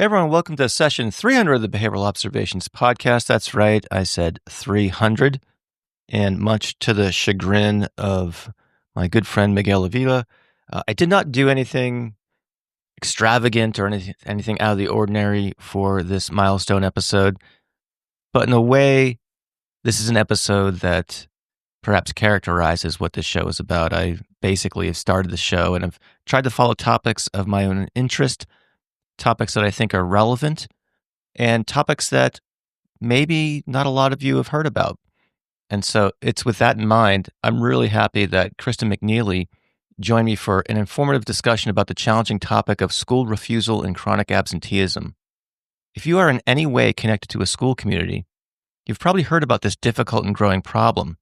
Hey everyone, welcome to session 300 of the Behavioral Observations podcast. That's right, I said 300. And much to the chagrin of my good friend Miguel Avila, I did not do anything extravagant or anything out of the ordinary for this milestone episode. But in a way, this is an episode that perhaps characterizes what this show is about. I basically have started the show and have tried to follow topics of my own interest, topics that I think are relevant, and topics that maybe not a lot of you have heard about. And so it's with that in mind, I'm really happy that Kristen McNeely joined me for an informative discussion about the challenging topic of school refusal and chronic absenteeism. If you are in any way connected to a school community, you've probably heard about this difficult and growing problem.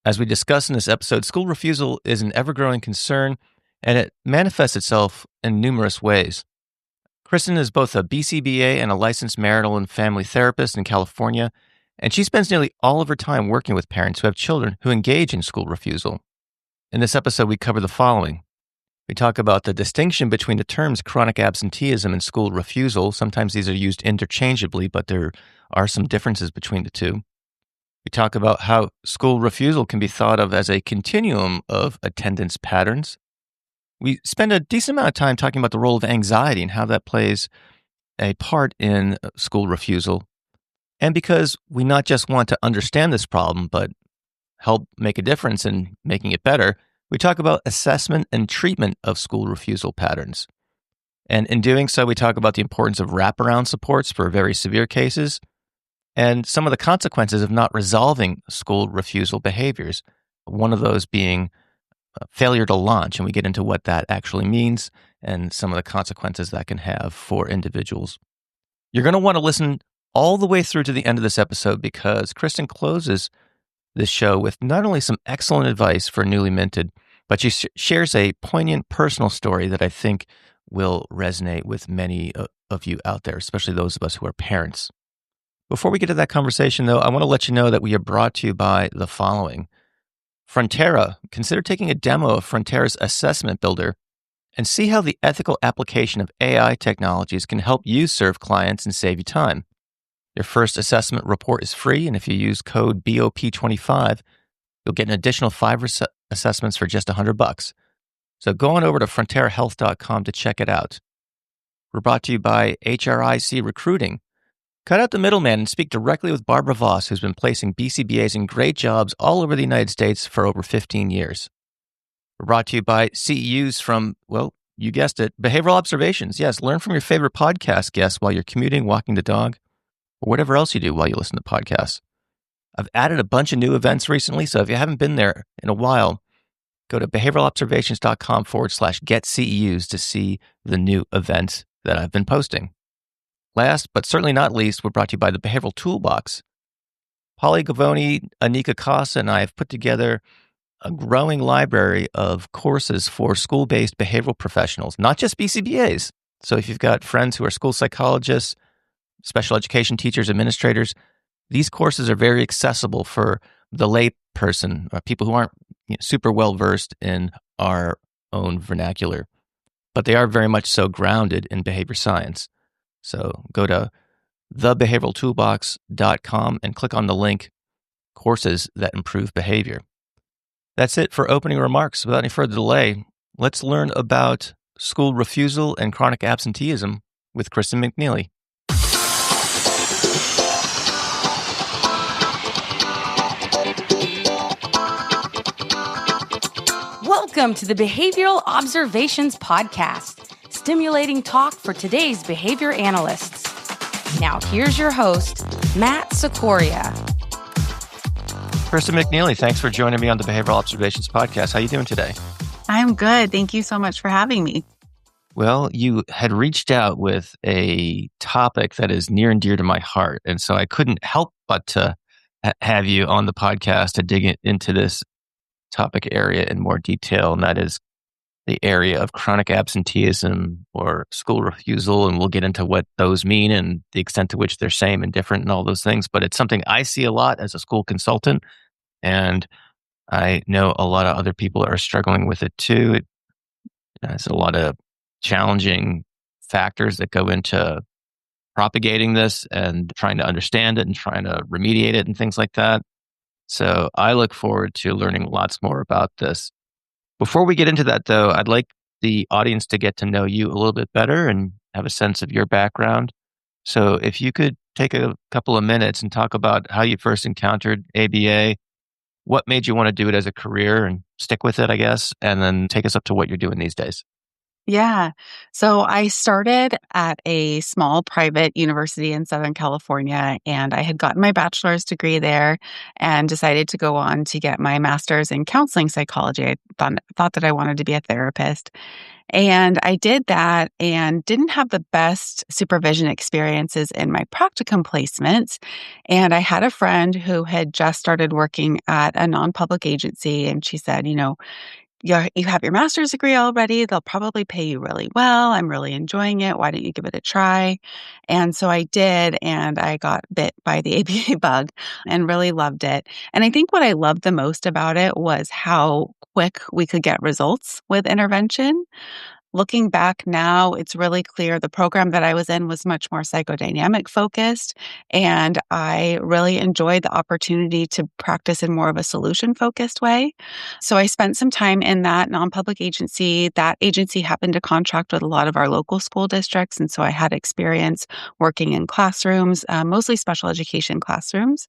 As we discuss in this episode, school refusal is an ever-growing concern, and it manifests itself in numerous ways. Kristen is both a BCBA and a licensed marital and family therapist in California, and she spends nearly all of her time working with parents who have children who engage in school refusal. In this episode, we cover the following. We talk about the distinction between the terms chronic absenteeism and school refusal. Sometimes these are used interchangeably, but there are some differences between the two. We talk about how school refusal can be thought of as a continuum of attendance patterns. We spend a decent amount of time talking about the role of anxiety and how that plays a part in school refusal. And because we not just want to understand this problem, but help make a difference in making it better, we talk about assessment and treatment of school refusal patterns. And in doing so, we talk about the importance of wraparound supports for very severe cases and some of the consequences of not resolving school refusal behaviors, one of those being failure to launch, and we get into what that actually means and some of the consequences that can have for individuals. You're going to want to listen all the way through to the end of this episode because Kristen closes this show with not only some excellent advice for newly minted, but she shares a poignant personal story that I think will resonate with many of you out there, especially those of us who are parents. Before we get to that conversation, though, I want to let you know that we are brought to you by the following. Frontera. Consider taking a demo of Frontera's assessment builder and see how the ethical application of AI technologies can help you serve clients and save you time. Your first assessment report is free, and if you use code BOP25, you'll get an additional 5 assessments for just $100. So go on over to fronterahealth.com to check it out. We're brought to you by HRIC Recruiting. Cut out the middleman and speak directly with Barbara Voss, who's been placing BCBAs in great jobs all over the United States for over 15 years. We're brought to you by CEUs from, well, you guessed it, Behavioral Observations. Yes, learn from your favorite podcast guests while you're commuting, walking the dog, or whatever else you do while you listen to podcasts. I've added a bunch of new events recently, so if you haven't been there in a while, go to behavioralobservations.com/getCEUs to see the new events that I've been posting. Last, but certainly not least, we're brought to you by the Behavioral Toolbox. Polly Gavoni, Anika Casa, and I have put together a growing library of courses for school-based behavioral professionals, not just BCBAs. So if you've got friends who are school psychologists, special education teachers, administrators, these courses are very accessible for the lay person, people who aren't super well-versed in our own vernacular, but they are very much so grounded in behavior science. So go to thebehavioraltoolbox.com and click on the link, Courses That Improve Behavior. That's it for opening remarks. Without any further delay, let's learn about school refusal and chronic absenteeism with Kristen McNeely. Welcome to the Behavioral Observations Podcast, stimulating talk for today's behavior analysts. Now here's your host, Matt Sikoria. Kristen McNeely, thanks for joining me on the Behavioral Observations Podcast. How are you doing today? I'm good. Thank you so much for having me. Well, you had reached out with a topic that is near and dear to my heart, and so I couldn't help but to have you on the podcast to dig into this topic area in more detail, and that is the area of chronic absenteeism or school refusal, and we'll get into what those mean and the extent to which they're same and different and all those things. But it's something I see a lot as a school consultant, and I know a lot of other people are struggling with it too. It has a lot of challenging factors that go into propagating this and trying to understand it and trying to remediate it and things like that. So I look forward to learning lots more about this. Before we get into that, though, I'd like the audience to get to know you a little bit better and have a sense of your background. So if you could take a couple of minutes and talk about how you first encountered ABA, what made you want to do it as a career and stick with it, I guess, and then take us up to what you're doing these days. Yeah. So I started at a small private university in Southern California, and I had gotten my bachelor's degree there and decided to go on to get my master's in counseling psychology. I thought that I wanted to be a therapist. And I did that and didn't have the best supervision experiences in my practicum placements. And I had a friend who had just started working at a non-public agency, and she said, you have your master's degree already. They'll probably pay you really well. I'm really enjoying it. Why don't you give it a try? And so I did, and I got bit by the ABA bug and really loved it. And I think what I loved the most about it was how quick we could get results with intervention. Looking back now, it's really clear the program that I was in was much more psychodynamic focused, and I really enjoyed the opportunity to practice in more of a solution focused way. So I spent some time in that non-public agency. That agency happened to contract with a lot of our local school districts, and so I had experience working in classrooms, mostly special education classrooms.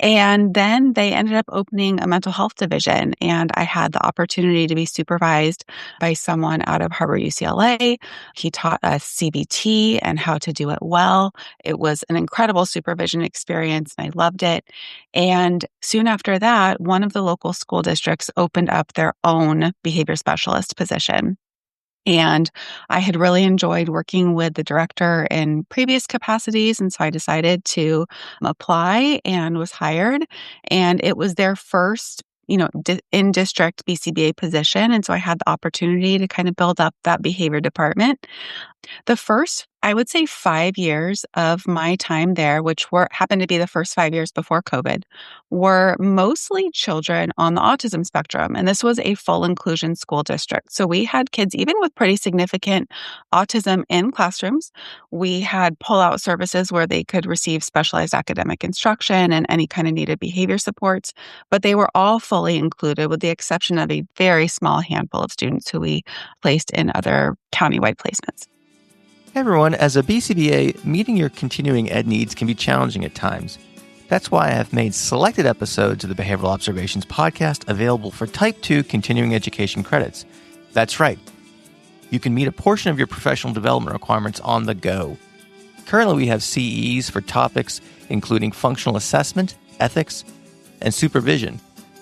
And then they ended up opening a mental health division, and I had the opportunity to be supervised by someone out of Harbor UCLA. He taught us CBT and how to do it well. It was an incredible supervision experience, and I loved it. And soon after that, one of the local school districts opened up their own behavior specialist position. And I had really enjoyed working with the director in previous capacities. And so I decided to apply and was hired. And it was their first, in district BCBA position. And so I had the opportunity to kind of build up that behavior department. The first, I would say 5 years of my time there, which happened to be the first 5 years before COVID, were mostly children on the autism spectrum. And this was a full inclusion school district. So we had kids, even with pretty significant autism in classrooms. We had pull-out services where they could receive specialized academic instruction and any kind of needed behavior supports. But they were all fully included with the exception of a very small handful of students who we placed in other countywide placements. Hey everyone, as a BCBA, meeting your continuing ed needs can be challenging at times. That's why I have made selected episodes of the Behavioral Observations podcast available for Type 2 continuing education credits. That's right. You can meet a portion of your professional development requirements on the go. Currently, we have CEs for topics including functional assessment, ethics, and supervision.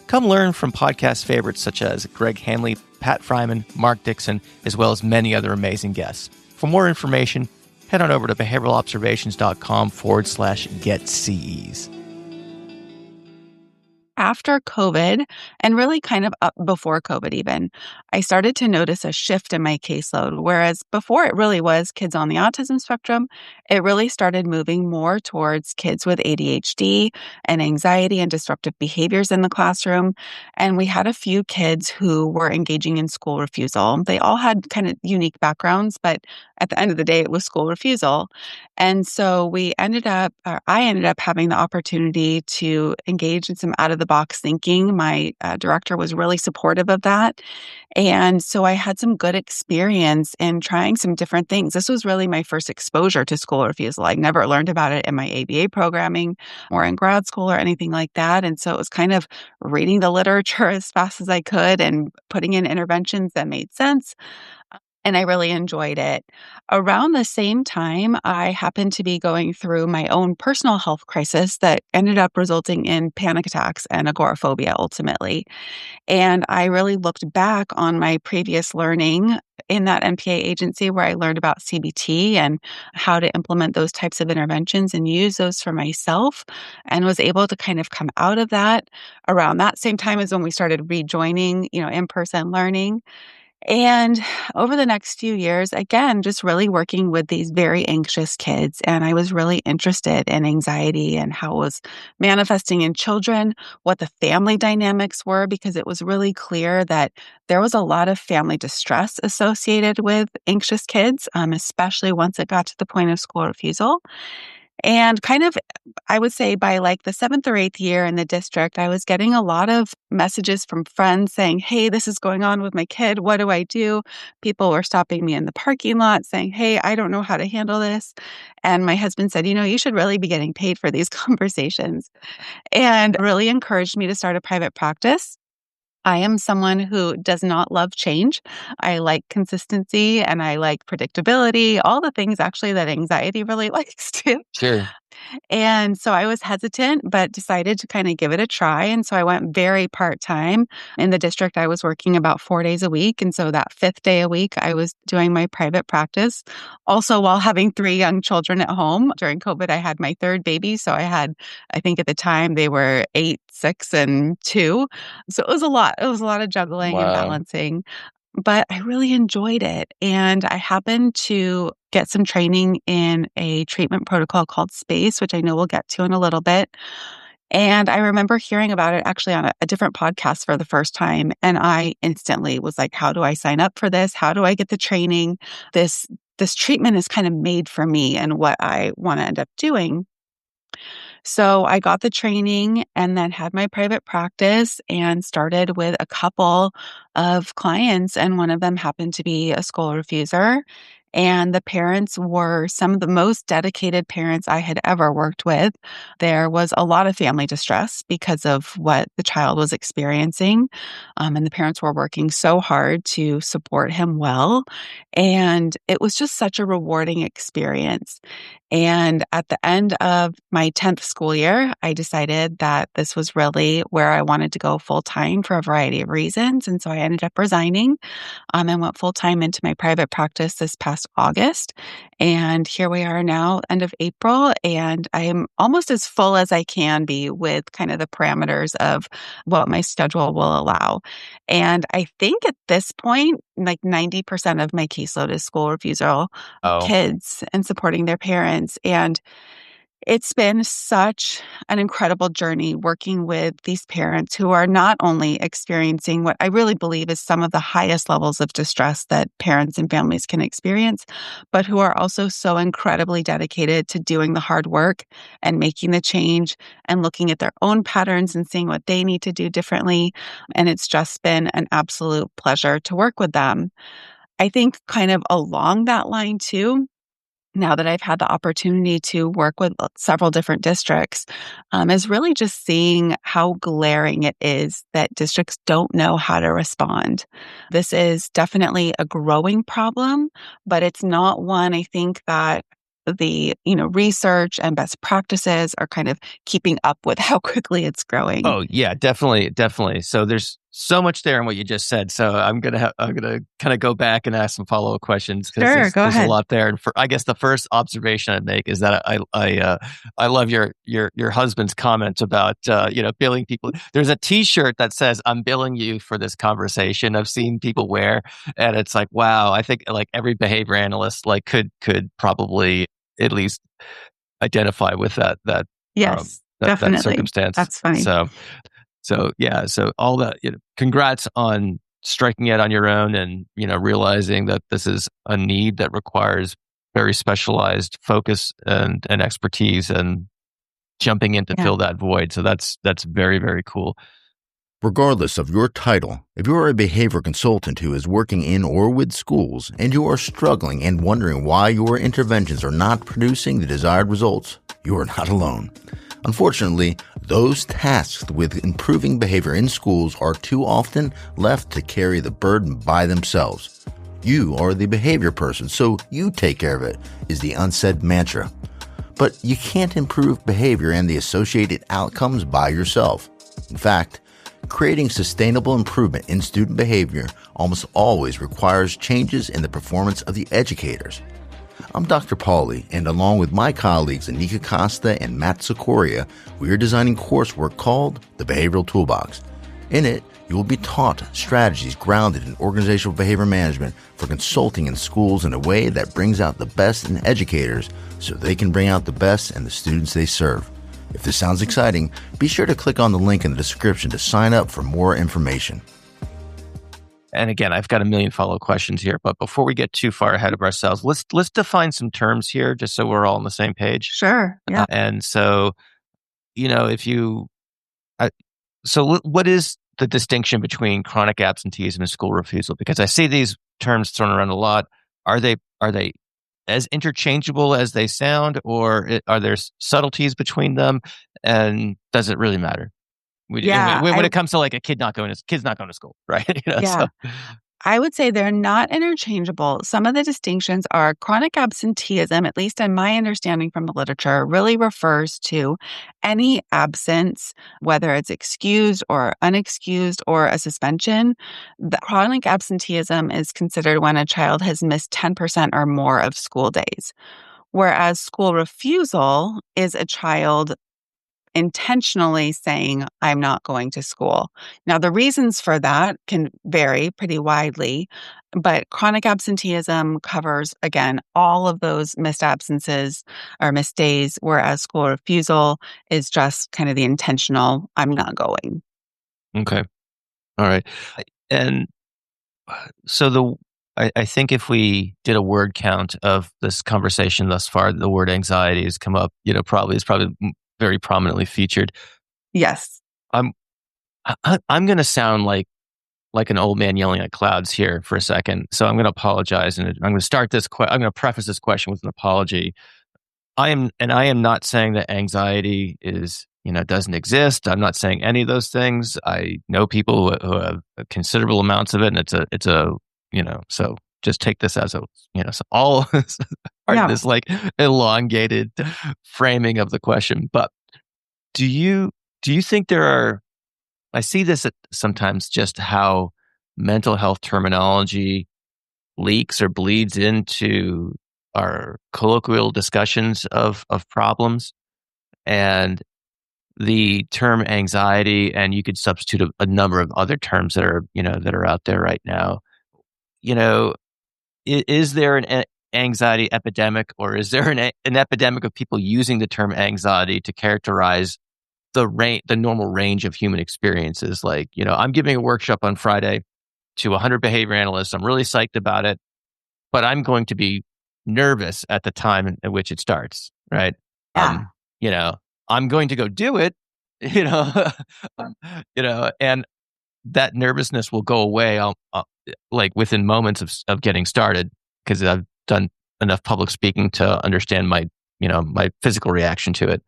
Come learn from podcast favorites such as Greg Hanley, Pat Fryman, Mark Dixon, as well as many other amazing guests. For more information, head on over to behavioralobservations.com/getCEs. After COVID, and really kind of up before COVID even, I started to notice a shift in my caseload. Whereas before it really was kids on the autism spectrum, it really started moving more towards kids with ADHD and anxiety and disruptive behaviors in the classroom. And we had a few kids who were engaging in school refusal. They all had kind of unique backgrounds, but at the end of the day, it was school refusal. And so I ended up having the opportunity to engage in some out of the box thinking. My director was really supportive of that. And so I had some good experience in trying some different things. This was really my first exposure to school refusal. I never learned about it in my ABA programming or in grad school or anything like that. And so it was kind of reading the literature as fast as I could and putting in interventions that made sense. And I really enjoyed it. Around the same time, I happened to be going through my own personal health crisis that ended up resulting in panic attacks and agoraphobia ultimately. And I really looked back on my previous learning in that NPA agency where I learned about CBT and how to implement those types of interventions and use those for myself, and was able to kind of come out of that around that same time as when we started rejoining, in-person learning. And over the next few years, again, just really working with these very anxious kids. And I was really interested in anxiety and how it was manifesting in children, what the family dynamics were, because it was really clear that there was a lot of family distress associated with anxious kids, especially once it got to the point of school refusal. And kind of, I would say by like the 7th or 8th year in the district, I was getting a lot of messages from friends saying, "Hey, this is going on with my kid. What do I do?" People were stopping me in the parking lot saying, "Hey, I don't know how to handle this." And my husband said, "You should really be getting paid for these conversations," and really encouraged me to start a private practice. I am someone who does not love change. I like consistency and I like predictability, all the things actually that anxiety really likes too. Sure. And so I was hesitant, but decided to kind of give it a try. And so I went very part time. In the district, I was working about 4 days a week. And so that 5th day a week, I was doing my private practice. Also, while having 3 young children at home. During COVID, I had my 3rd baby. So I think at the time they were 8, 6, and 2. So it was a lot. It was a lot of juggling and Wow. balancing. But I really enjoyed it, and I happened to get some training in a treatment protocol called SPACE, which I know we'll get to in a little bit, and I remember hearing about it actually on a different podcast for the first time, and I instantly was like, "How do I sign up for this? How do I get the training? This treatment is kind of made for me and what I wanna end up doing." So I got the training and then had my private practice and started with a couple of clients. And one of them happened to be a school refuser. And the parents were some of the most dedicated parents I had ever worked with. There was a lot of family distress because of what the child was experiencing. And the parents were working so hard to support him well. And it was just such a rewarding experience. And at the end of my 10th school year, I decided that this was really where I wanted to go full time for a variety of reasons. And so I ended up resigning and went full time into my private practice this past August. And here we are now, end of April, and I'm almost as full as I can be with kind of the parameters of what my schedule will allow. And I think at this point, like 90% of my caseload is school refusal Oh, kids and supporting their parents. And it's been such an incredible journey working with these parents who are not only experiencing what I really believe is some of the highest levels of distress that parents and families can experience, but who are also so incredibly dedicated to doing the hard work and making the change and looking at their own patterns and seeing what they need to do differently. And it's just been an absolute pleasure to work with them. I think kind of along that line too, now that I've had the opportunity to work with several different districts, is really just seeing how glaring it is that districts don't know how to respond. This is definitely a growing problem, but it's not one I think that the research and best practices are kind of keeping up with how quickly it's growing. oh yeah, definitely, definitely. So there's so much there in what you just said. So I'm gonna kind of go back and ask some follow up questions because Sure, go there's a ahead. lot there. And I guess the first observation I'd make is that I love your husband's comment about billing people. There's a T-shirt that says "I'm billing you for this conversation." I've seen people wear, and it's like, wow. I think like every behavior analyst like could probably at least identify with um, Yes, that definitely. circumstance. That's funny. So yeah, so all that, congrats on striking it on your own and, realizing that this is a need that requires very specialized focus and expertise and jumping in to Yeah. fill that void. So that's very, very cool. Regardless of your title, if you are a behavior consultant who is working in or with schools and you are struggling and wondering why your interventions are not producing the desired results, you are not alone. Unfortunately, those tasked with improving behavior in schools are too often left to carry the burden by themselves. You are the behavior person, so you take care of it, is the unsaid mantra. But you can't improve behavior and the associated outcomes by yourself. In fact, creating sustainable improvement in student behavior almost always requires changes in the performance of the educators. I'm Dr. Pauly, and along with my colleagues Anika Costa and Matt Sikoria, we are designing coursework called the Behavioral Toolbox. In it, You will be taught strategies grounded in organizational behavior management for consulting in schools in a way that brings out the best in educators so they can bring out the best in the students they serve. If this sounds exciting, be sure to click on the link in the description to sign up for more information. And again, I've got a million follow questions here, but before we get too far ahead of ourselves, let's define some terms here just so we're all on the same page. Sure. Yeah. And so, what is the distinction between chronic absenteeism and school refusal? Because I see these terms thrown around a lot. Are they as interchangeable as they sound, or are there subtleties between them? And does it really matter? When it comes to like a kid's not going to school, right? Yeah. I would say they're not interchangeable. Some of the distinctions are chronic absenteeism, at least in my understanding from the literature, really refers to any absence, whether it's excused or unexcused or a suspension. The chronic absenteeism is considered when a child has missed 10% or more of school days, whereas school refusal is a child intentionally saying, I'm not going to school. Now, the reasons for that can vary pretty widely, but chronic absenteeism covers, again, all of those missed absences or missed days, whereas school refusal is just kind of the intentional, I'm not going. Okay. All right. And so I think if we did a word count of this conversation thus far, the word anxiety has come up, probably very prominently featured. Yes. I'm going to sound like an old man yelling at clouds here for a second. So I'm going to apologize, and I'm going to start this. I'm going to preface this question with an apology. I am not saying that anxiety doesn't exist. I'm not saying any of those things. I know people who have considerable amounts of it, and it's a so just take this as so all part of this like elongated framing of the question. But do you think there are? I see this sometimes, just how mental health terminology leaks or bleeds into our colloquial discussions of problems, and the term anxiety, and you could substitute a number of other terms that are out there right now. Is there an anxiety epidemic, or is there an epidemic of people using the term anxiety to characterize the normal range of human experiences? Like, I'm giving a workshop on Friday to 100 behavior analysts. I'm really psyched about it, but I'm going to be nervous at the time at which it starts, right? Yeah. I'm going to go do it, and that nervousness will go away like within moments of getting started, because I've done enough public speaking to understand my physical reaction to it.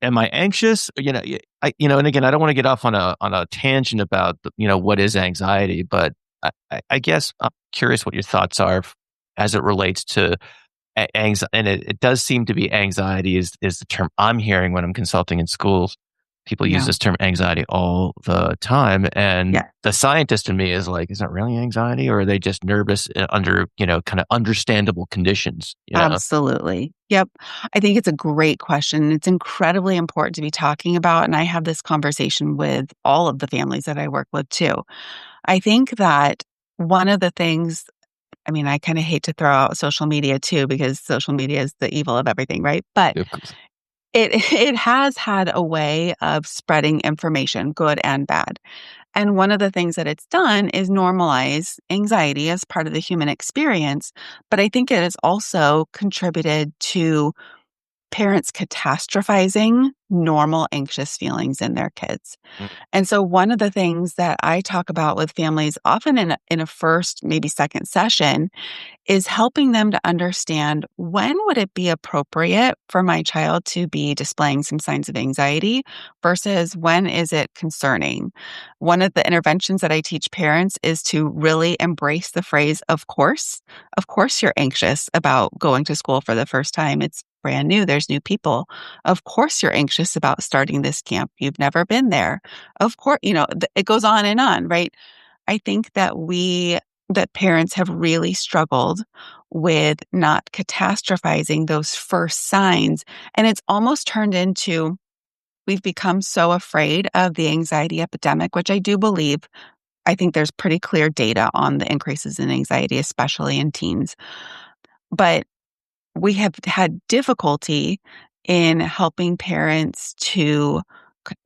Am I anxious? And again, I don't want to get off on a tangent about what is anxiety, but I guess I'm curious what your thoughts are as it relates to anxiety. And it does seem to be anxiety is the term I'm hearing when I'm consulting in schools. People use this term anxiety all the time. And the scientist in me is like, is that really anxiety, or are they just nervous under, kind of understandable conditions? Absolutely. Yep. I think it's a great question. It's incredibly important to be talking about. And I have this conversation with all of the families that I work with too. I think that one of the things, I kind of hate to throw out social media too, because social media is the evil of everything, right? But it has had a way of spreading information, good and bad. And one of the things that it's done is normalize anxiety as part of the human experience. But I think it has also contributed to parents catastrophizing normal anxious feelings in their kids. And so one of the things that I talk about with families, often in a first, maybe second session, is helping them to understand, when would it be appropriate for my child to be displaying some signs of anxiety versus when is it concerning? One of the interventions that I teach parents is to really embrace the phrase, of course. Of course you're anxious about going to school for the first time. It's brand new. There's new people. Of course you're anxious about starting this camp. You've never been there. Of course, it goes on, right? I think that parents have really struggled with not catastrophizing those first signs. And it's almost turned into we've become so afraid of the anxiety epidemic, which I do believe. I think there's pretty clear data on the increases in anxiety, especially in teens. But we have had difficulty in helping parents to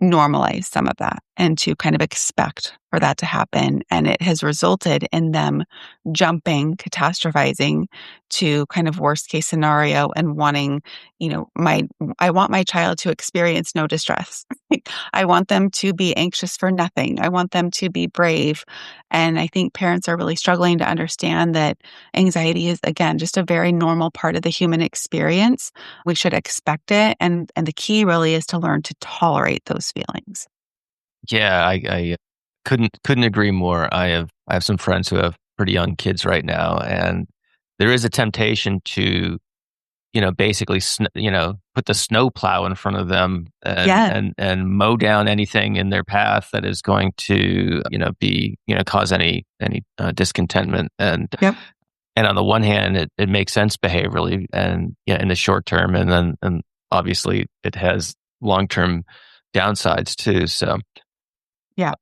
normalize some of that and to kind of expect for that to happen. And it has resulted in them jumping, catastrophizing to kind of worst case scenario and wanting, I want my child to experience no distress. I want them to be anxious for nothing. I want them to be brave. And I think parents are really struggling to understand that anxiety is, again, just a very normal part of the human experience. We should expect it. And the key really is to learn to tolerate those feelings. Yeah, I couldn't agree more. I have some friends who have pretty young kids right now, and there is a temptation to, basically, put the snow plow in front of them and Yeah. and mow down anything in their path that is going to, cause any discontentment. Yep. And on the one hand, it makes sense behaviorally and in the short term, and obviously it has long term downsides too. So Yeah.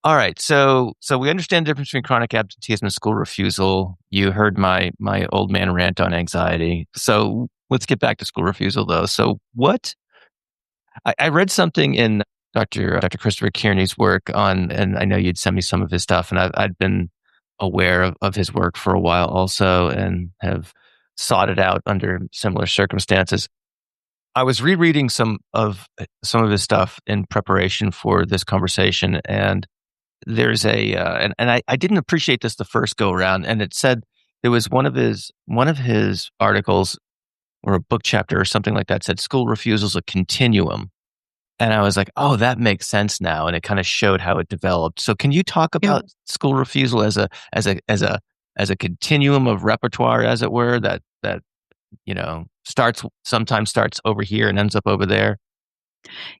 all right, so we understand the difference between chronic absenteeism and school refusal. You heard my old man rant on anxiety. So let's get back to school refusal, though. So what I read something in Dr. Christopher Kearney's work on, and I know you'd send me some of his stuff, and I'd been aware of his work for a while also, and have sought it out under similar circumstances. I was rereading some of his stuff in preparation for this conversation, and there's I didn't appreciate this the first go around, and it said there was one of his articles or a book chapter or something like that said school refusal is a continuum. And I was like, oh, that makes sense now. And it kind of showed how it developed. So can you talk about school refusal as a continuum of repertoire, as it were, that sometimes starts over here and ends up over there?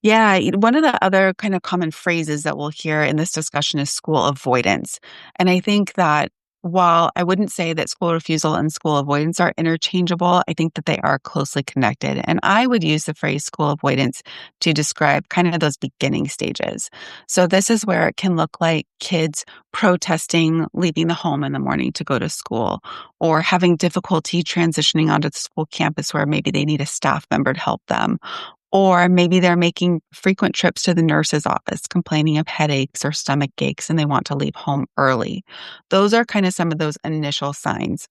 Yeah, one of the other kind of common phrases that we'll hear in this discussion is school avoidance. And I think that while I wouldn't say that school refusal and school avoidance are interchangeable, I think that they are closely connected. And I would use the phrase school avoidance to describe kind of those beginning stages. So this is where it can look like kids protesting leaving the home in the morning to go to school, or having difficulty transitioning onto the school campus where maybe they need a staff member to help them. Or maybe they're making frequent trips to the nurse's office, complaining of headaches or stomach aches, and they want to leave home early. Those are kind of some of those initial signs.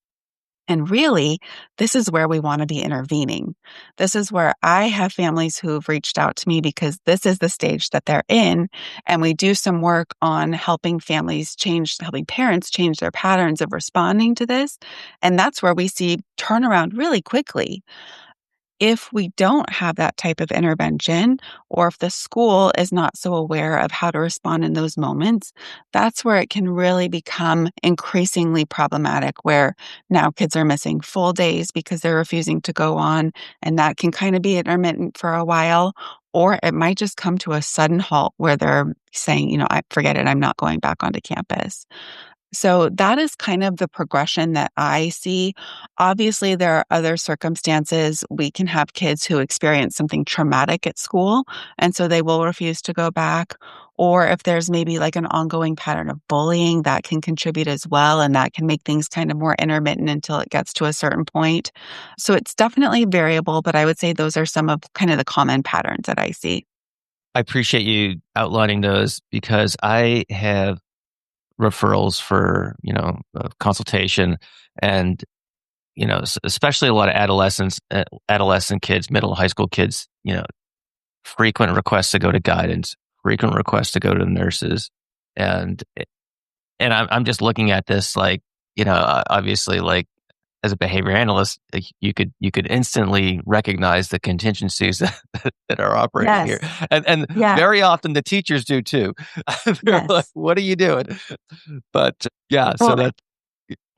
And really, this is where we want to be intervening. This is where I have families who've reached out to me because this is the stage that they're in. And we do some work on helping parents change their patterns of responding to this. And that's where we see turnaround really quickly. If we don't have that type of intervention, or if the school is not so aware of how to respond in those moments, that's where it can really become increasingly problematic, where now kids are missing full days because they're refusing to go on, and that can kind of be intermittent for a while. Or it might just come to a sudden halt where they're saying, I forget it, I'm not going back onto campus. So that is kind of the progression that I see. Obviously, there are other circumstances. We can have kids who experience something traumatic at school, and so they will refuse to go back. Or if there's maybe like an ongoing pattern of bullying, that can contribute as well, and that can make things kind of more intermittent until it gets to a certain point. So it's definitely variable, but I would say those are some of kind of the common patterns that I see. I appreciate you outlining those because I have referrals for, consultation, and, especially a lot of adolescent kids, middle high school kids, frequent requests to go to guidance, frequent requests to go to nurses. And, I'm just looking at this like, obviously, like, as a behavior analyst, you could instantly recognize the contingencies that are operating here, and Yeah. very often the teachers do too. They're like, Yes. "What are you doing?" But yeah, so Well, that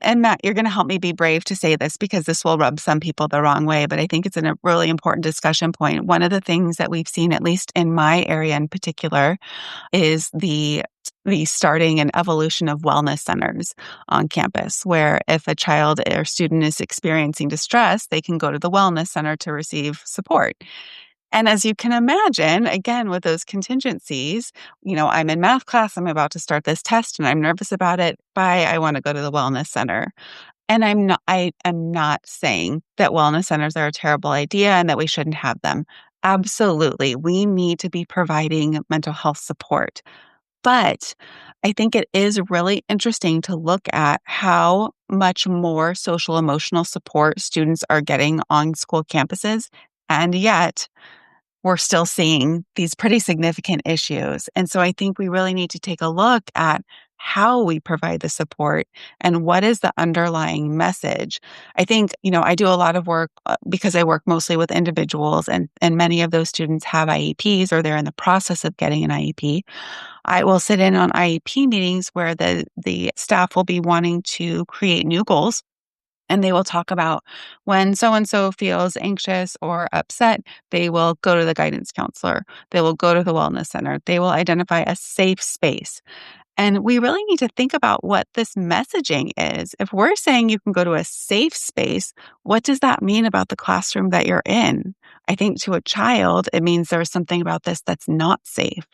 and Matt, you're going to help me be brave to say this because this will rub some people the wrong way, but I think it's a really important discussion point. One of the things that we've seen, at least in my area in particular, is the starting and evolution of wellness centers on campus, where if a child or student is experiencing distress, they can go to the wellness center to receive support. And as you can imagine, again, with those contingencies, I'm in math class, I'm about to start this test and I'm nervous about it. Bye, I want to go to the wellness center. And I am not saying that wellness centers are a terrible idea and that we shouldn't have them. Absolutely. We need to be providing mental health support. But I think it is really interesting to look at how much more social emotional support students are getting on school campuses. And yet, we're still seeing these pretty significant issues. And so I think we really need to take a look at how we provide the support and what is the underlying message. I think, I do a lot of work because I work mostly with individuals and many of those students have IEPs or they're in the process of getting an IEP. I will sit in on IEP meetings where the staff will be wanting to create new goals. And they will talk about when so and so feels anxious or upset, they will go to the guidance counselor. They will go to the wellness center. They will identify a safe space. And we really need to think about what this messaging is. If we're saying you can go to a safe space, what does that mean about the classroom that you're in? I think to a child, it means there's something about this that's not safe.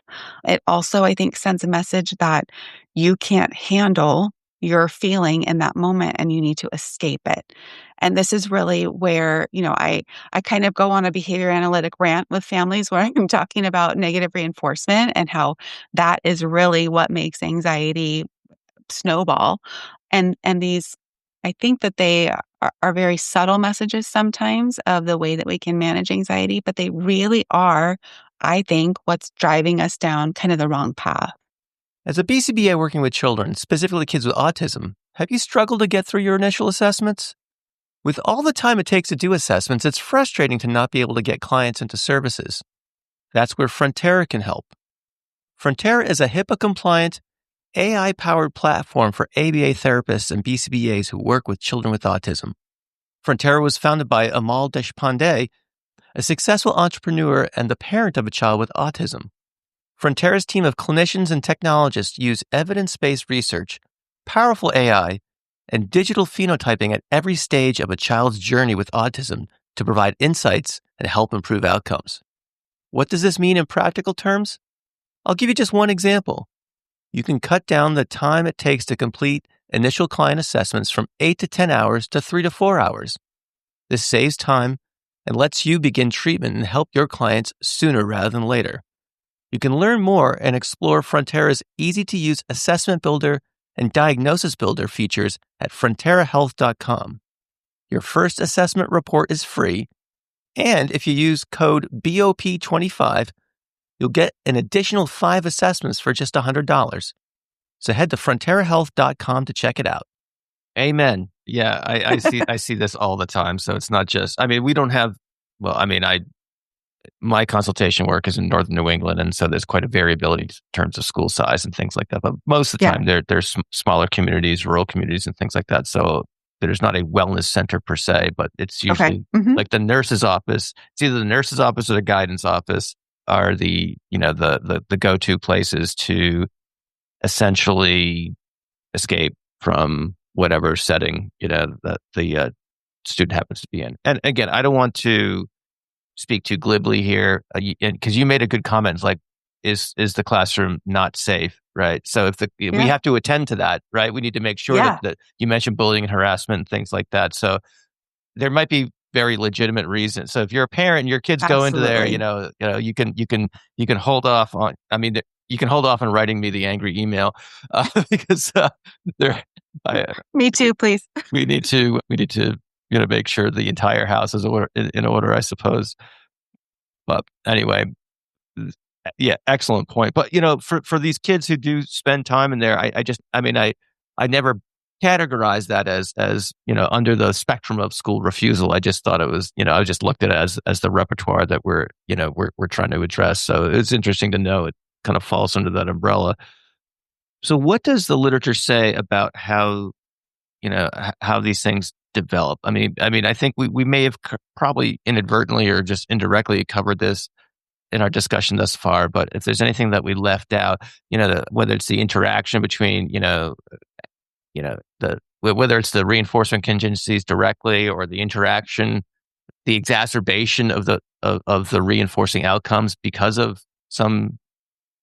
It also, I think, sends a message that you can't handle your feeling in that moment and you need to escape it. And this is really where, I kind of go on a behavior analytic rant with families where I'm talking about negative reinforcement and how that is really what makes anxiety snowball. And these, I think that they are very subtle messages sometimes of the way that we can manage anxiety, but they really are, I think, what's driving us down kind of the wrong path. As a BCBA working with children, specifically kids with autism, have you struggled to get through your initial assessments? With all the time it takes to do assessments, it's frustrating to not be able to get clients into services. That's where Frontera can help. Frontera is a HIPAA-compliant, AI-powered platform for ABA therapists and BCBAs who work with children with autism. Frontera was founded by Amal Deshpande, a successful entrepreneur and the parent of a child with autism. Frontera's team of clinicians and technologists use evidence-based research, powerful AI, and digital phenotyping at every stage of a child's journey with autism to provide insights and help improve outcomes. What does this mean in practical terms? I'll give you just one example. You can cut down the time it takes to complete initial client assessments from 8 to 10 hours to 3 to 4 hours. This saves time and lets you begin treatment and help your clients sooner rather than later. You can learn more and explore Frontera's easy-to-use assessment builder and diagnosis builder features at fronterahealth.com. Your first assessment report is free, and if you use code BOP25, you'll get an additional 5 assessments for just $100. So head to fronterahealth.com to check it out. Amen. Yeah, I see this all the time. So it's not just, we don't have, my consultation work is in northern New England, and so there's quite a variability in terms of school size and things like that. But most of the time, there's smaller communities, rural communities, and things like that. So there's not a wellness center per se, but it's usually like the nurse's office. It's either the nurse's office or the guidance office are the go-to places to essentially escape from whatever setting that the student happens to be in. And again, I don't want to speak too glibly here, because you made a good comment. It's like, is the classroom not safe, right? So if we have to attend to that, right? We need to make sure that you mentioned bullying and harassment and things like that. So there might be very legitimate reasons. So if you're a parent and your kids go into there, you can hold off on. You can hold off on writing me the angry email because there. Me too, please. We need to make sure the entire house is in order, I suppose. But anyway, yeah, excellent point. But for these kids who do spend time in there, I never categorized that as under the spectrum of school refusal. I just thought it was, I just looked at it as the repertoire that we're trying to address. So it's interesting to know it kind of falls under that umbrella. So what does the literature say about how these things develop? I think we may have probably inadvertently or just indirectly covered this in our discussion thus far, but if there's anything that we left out, whether it's the interaction between, whether it's the reinforcement contingencies directly or the interaction, the exacerbation of the reinforcing outcomes because of some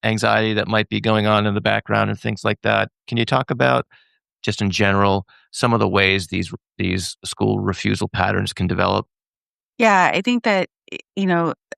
anxiety that might be going on in the background and things like that. Can you talk about, just in general, some of the ways these school refusal patterns can develop? Yeah, I think that,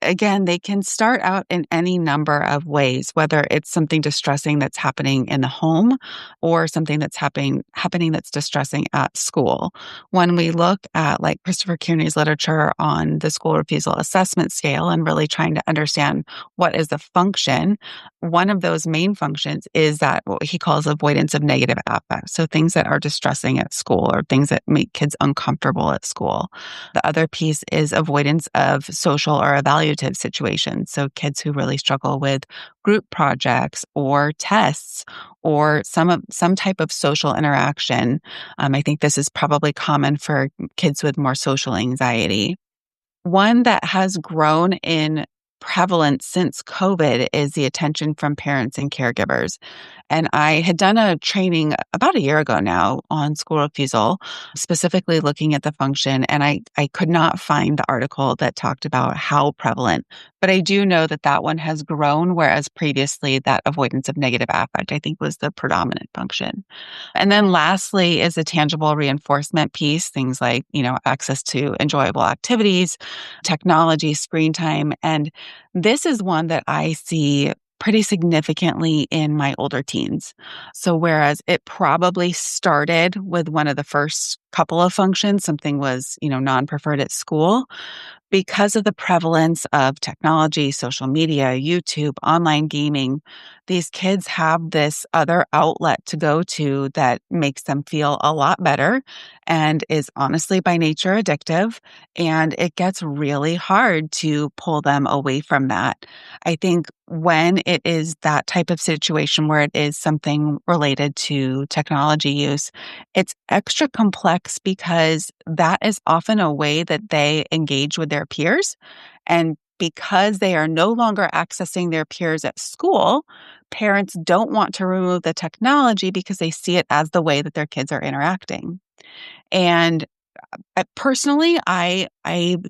again, they can start out in any number of ways, whether it's something distressing that's happening in the home or something that's happening that's distressing at school. When we look at like Christopher Kearney's literature on the school refusal assessment scale and really trying to understand what is the function, one of those main functions is that what he calls avoidance of negative affect. So things that are distressing at school or things that make kids uncomfortable at school. The other piece is avoidance of social or evaluative situations. So kids who really struggle with group projects or tests or some type of social interaction. I think this is probably common for kids with more social anxiety. One that has grown in prevalence since COVID is the attention from parents and caregivers. And I had done a training about a year ago now on school refusal, specifically looking at the function. And I could not find the article that talked about how prevalent, but I do know that that one has grown, whereas previously that avoidance of negative affect, I think, was the predominant function. And then lastly is the tangible reinforcement piece, things like, access to enjoyable activities, technology, screen time. And this is one that I see pretty significantly in my older teens. So whereas it probably started with one of the first couple of functions, something was, non-preferred at school, because of the prevalence of technology, social media, YouTube, online gaming, these kids have this other outlet to go to that makes them feel a lot better and is honestly by nature addictive. And it gets really hard to pull them away from that. I think when it is that type of situation where it is something related to technology use, it's extra complex because that is often a way that they engage with their peers. And because they are no longer accessing their peers at school, parents don't want to remove the technology because they see it as the way that their kids are interacting. And personally, I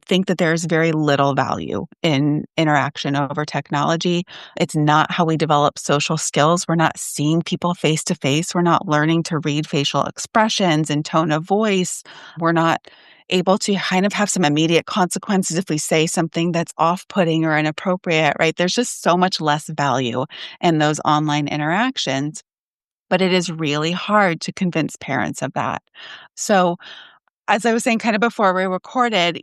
think that there's very little value in interaction over technology. It's not how we develop social skills. We're not seeing people face to face. We're not learning to read facial expressions and tone of voice. We're not able to kind of have some immediate consequences if we say something that's off-putting or inappropriate, right? There's just so much less value in those online interactions, but it is really hard to convince parents of that. So as I was saying kind of before we recorded,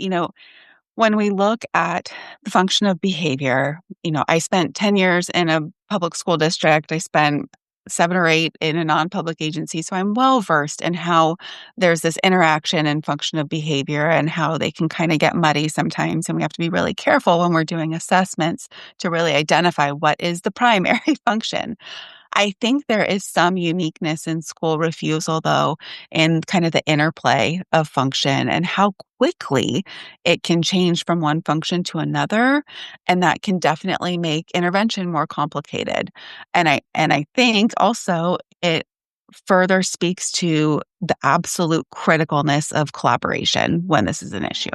when we look at the function of behavior, I spent 10 years in a public school district. I spent 7 or 8 in a non-public agency. So I'm well versed in how there's this interaction and function of behavior and how they can kind of get muddy sometimes. And we have to be really careful when we're doing assessments to really identify what is the primary function. I think there is some uniqueness in school refusal, though, in kind of the interplay of function and how quickly it can change from one function to another. And that can definitely make intervention more complicated. And I think also it further speaks to the absolute criticalness of collaboration when this is an issue.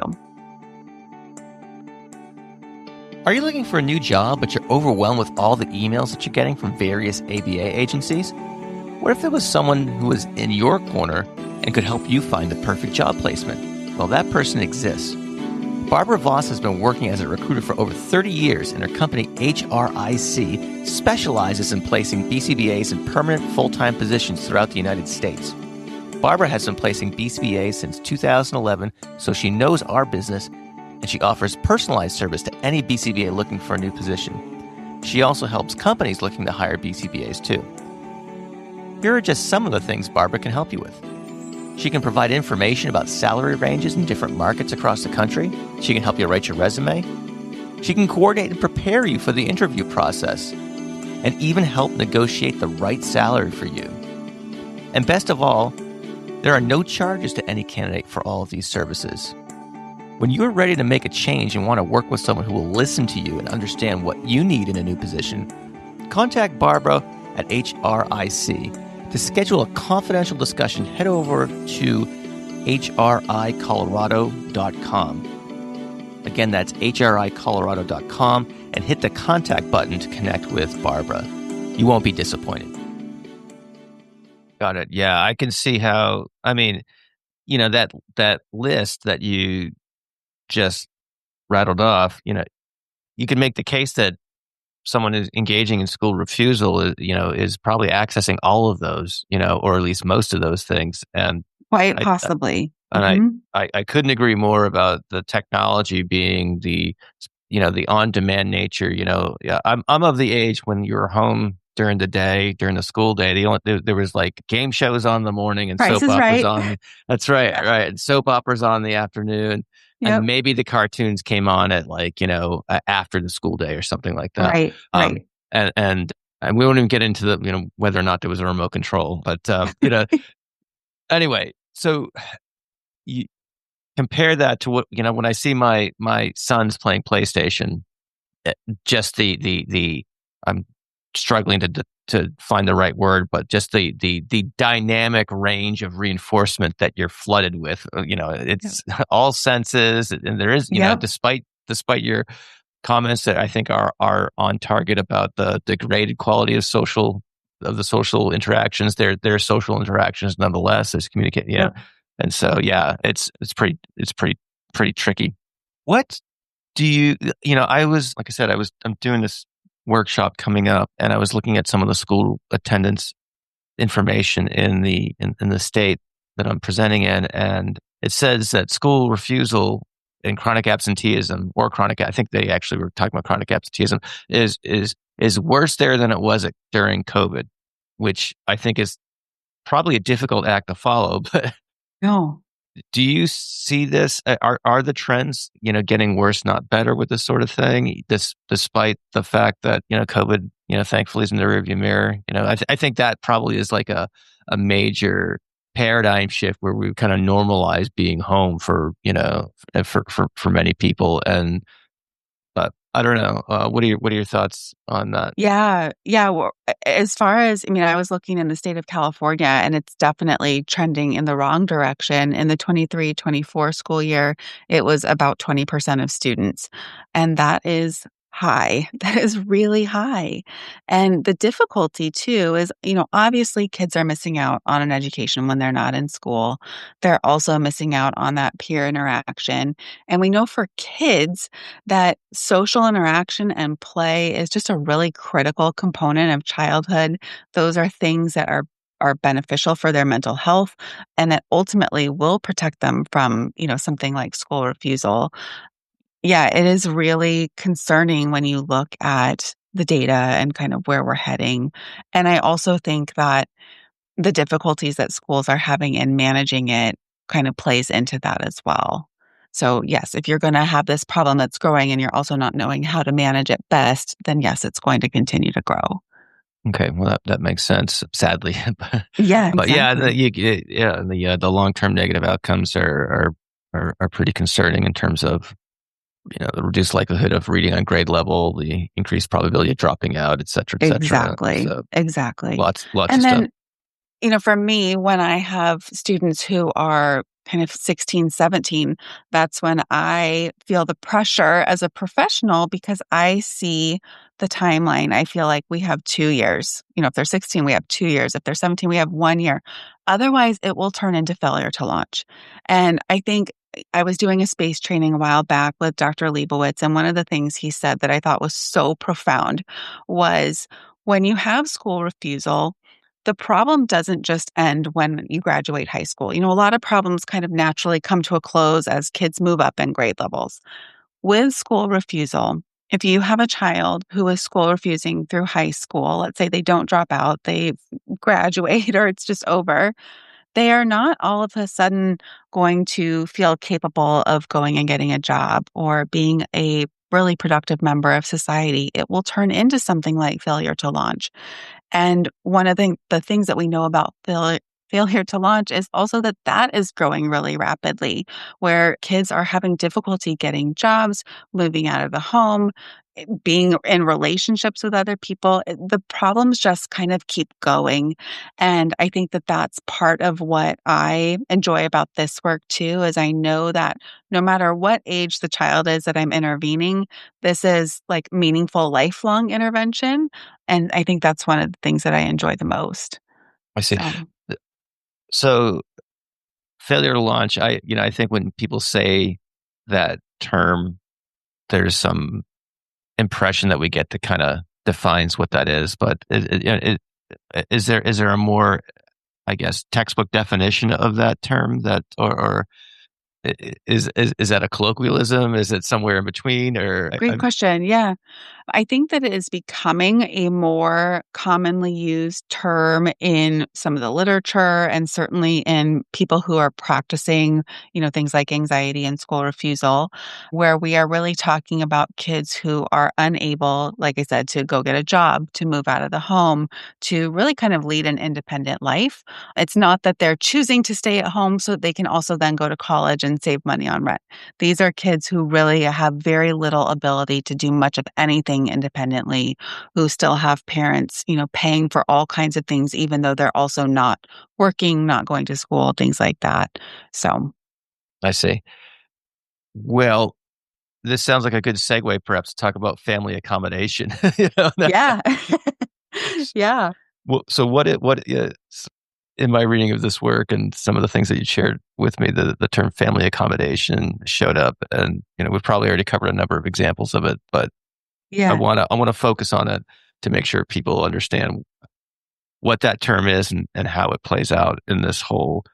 Are you looking for a new job, but you're overwhelmed with all the emails that you're getting from various ABA agencies? What if there was someone who was in your corner and could help you find the perfect job placement? Well, that person exists. Barbara Voss has been working as a recruiter for over 30 years, and her company, HRIC, specializes in placing BCBAs in permanent full-time positions throughout the United States. Barbara has been placing BCBAs since 2011, so she knows our business, and she offers personalized service to any BCBA looking for a new position. She also helps companies looking to hire BCBAs too. Here are just some of the things Barbara can help you with. She can provide information about salary ranges in different markets across the country. She can help you write your resume. She can coordinate and prepare you for the interview process, and even help negotiate the right salary for you. And best of all, there are no charges to any candidate for all of these services. When you're ready to make a change and want to work with someone who will listen to you and understand what you need in a new position, contact Barbara at HRIC. To schedule a confidential discussion, head over to hricolorado.com. Again, that's hricolorado.com, and hit the contact button to connect with Barbara. You won't be disappointed. Got it. Yeah, I can see how, that list that you just rattled off, you can make the case that someone who's engaging in school refusal is probably accessing all of those, or at least most of those things. And Quite I, possibly. and I couldn't agree more about the technology being the on-demand nature. Yeah, I'm of the age when you're home during the day, during the school day. There was like game shows on in the morning and Price soap is operas Right. on. That's right, Yeah. right. And soap operas on in the afternoon, Yep. and maybe the cartoons came on at after the school day or something like that. Right. And we won't even get into the whether or not there was a remote control, but anyway. So you compare that to what when I see my sons playing PlayStation. Just the I'm struggling to find the right word, but just the dynamic range of reinforcement that you're flooded with. It's all senses, and there is despite your comments that I think are on target about the degraded quality of the social interactions. They're social interactions nonetheless. There's communicate, and so it's pretty tricky. What do like I said, I'm doing this workshop coming up, and I was looking at some of the school attendance information in the state that I'm presenting in, and it says that school refusal and chronic absenteeism, I think they actually were talking about chronic absenteeism, is worse there than it was during COVID, which I think is probably a difficult act to follow. But No. do you see this? Are the trends, getting worse, not better with this sort of thing? Despite the fact that COVID, thankfully is in the rearview mirror. I think that probably is like a major paradigm shift where we kind of normalize being home for for many people. And but I don't know. What are your thoughts on that? Yeah. Well, as far as, I was looking in the state of California, and it's definitely trending in the wrong direction. In the 23-24 school year, it was about 20% of students. And that is high. That is really high. And the difficulty too is, obviously kids are missing out on an education when they're not in school. They're also missing out on that peer interaction. And we know for kids that social interaction and play is just a really critical component of childhood. Those are things that are beneficial for their mental health, and that ultimately will protect them from, something like school refusal. Yeah, it is really concerning when you look at the data and kind of where we're heading. And I also think that the difficulties that schools are having in managing it kind of plays into that as well. So yes, if you're going to have this problem that's growing and you're also not knowing how to manage it best, then yes, it's going to continue to grow. Okay, well that makes sense. Sadly, Yeah, but exactly. the long term negative outcomes are pretty concerning in terms of the reduced likelihood of reading on grade level, the increased probability of dropping out, et cetera, et cetera. So Exactly. lots of And stuff. then, for me, when I have students who are kind of 16, 17, that's when I feel the pressure as a professional because I see the timeline. I feel like we have 2 years. If they're 16, we have 2 years. If they're 17, we have 1 year. Otherwise, it will turn into failure to launch. And I think I was doing a space training a while back with Dr. Leibowitz, and one of the things he said that I thought was so profound was when you have school refusal, the problem doesn't just end when you graduate high school. A lot of problems kind of naturally come to a close as kids move up in grade levels. With school refusal, if you have a child who is school refusing through high school, let's say they don't drop out, they graduate or it's just over, they are not all of a sudden going to feel capable of going and getting a job or being a really productive member of society. It will turn into something like failure to launch. And one of the things that we know about failure to launch is also that is growing really rapidly, where kids are having difficulty getting jobs, moving out of the home, being in relationships with other people, the problems just kind of keep going. And I think that that's part of what I enjoy about this work too, is I know that no matter what age the child is that I'm intervening, this is like meaningful, lifelong intervention. And I think that's one of the things that I enjoy the most. I see. So, So failure to launch, I think when people say that term, there's some impression that we get that kind of defines what that is. But is there a more, I guess, textbook definition of that term that, or is that a colloquialism? Is it somewhere in between? Or great question. Yeah. I think that it is becoming a more commonly used term in some of the literature and certainly in people who are practicing, things like anxiety and school refusal, where we are really talking about kids who are unable, like I said, to go get a job, to move out of the home, to really kind of lead an independent life. It's not that they're choosing to stay at home so that they can also then go to college and save money on rent. These are kids who really have very little ability to do much of anything independently, who still have parents, paying for all kinds of things, even though they're also not working, not going to school, things like that. So, I see. Well, this sounds like a good segue, perhaps, to talk about family accommodation. yeah. Yeah. Well, so what is, in my reading of this work and some of the things that you shared with me, the term family accommodation showed up, and we've probably already covered a number of examples of it, but I Yeah. want to focus on it to make sure people understand what that term is and how it plays out in this whole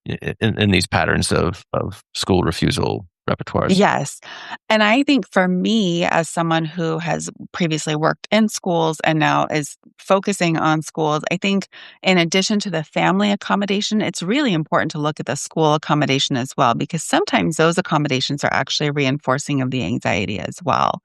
in these patterns of school refusal repertoires. Yes. And I think for me, as someone who has previously worked in schools and now is focusing on schools, I think in addition to the family accommodation, it's really important to look at the school accommodation as well, because sometimes those accommodations are actually reinforcing of the anxiety as well.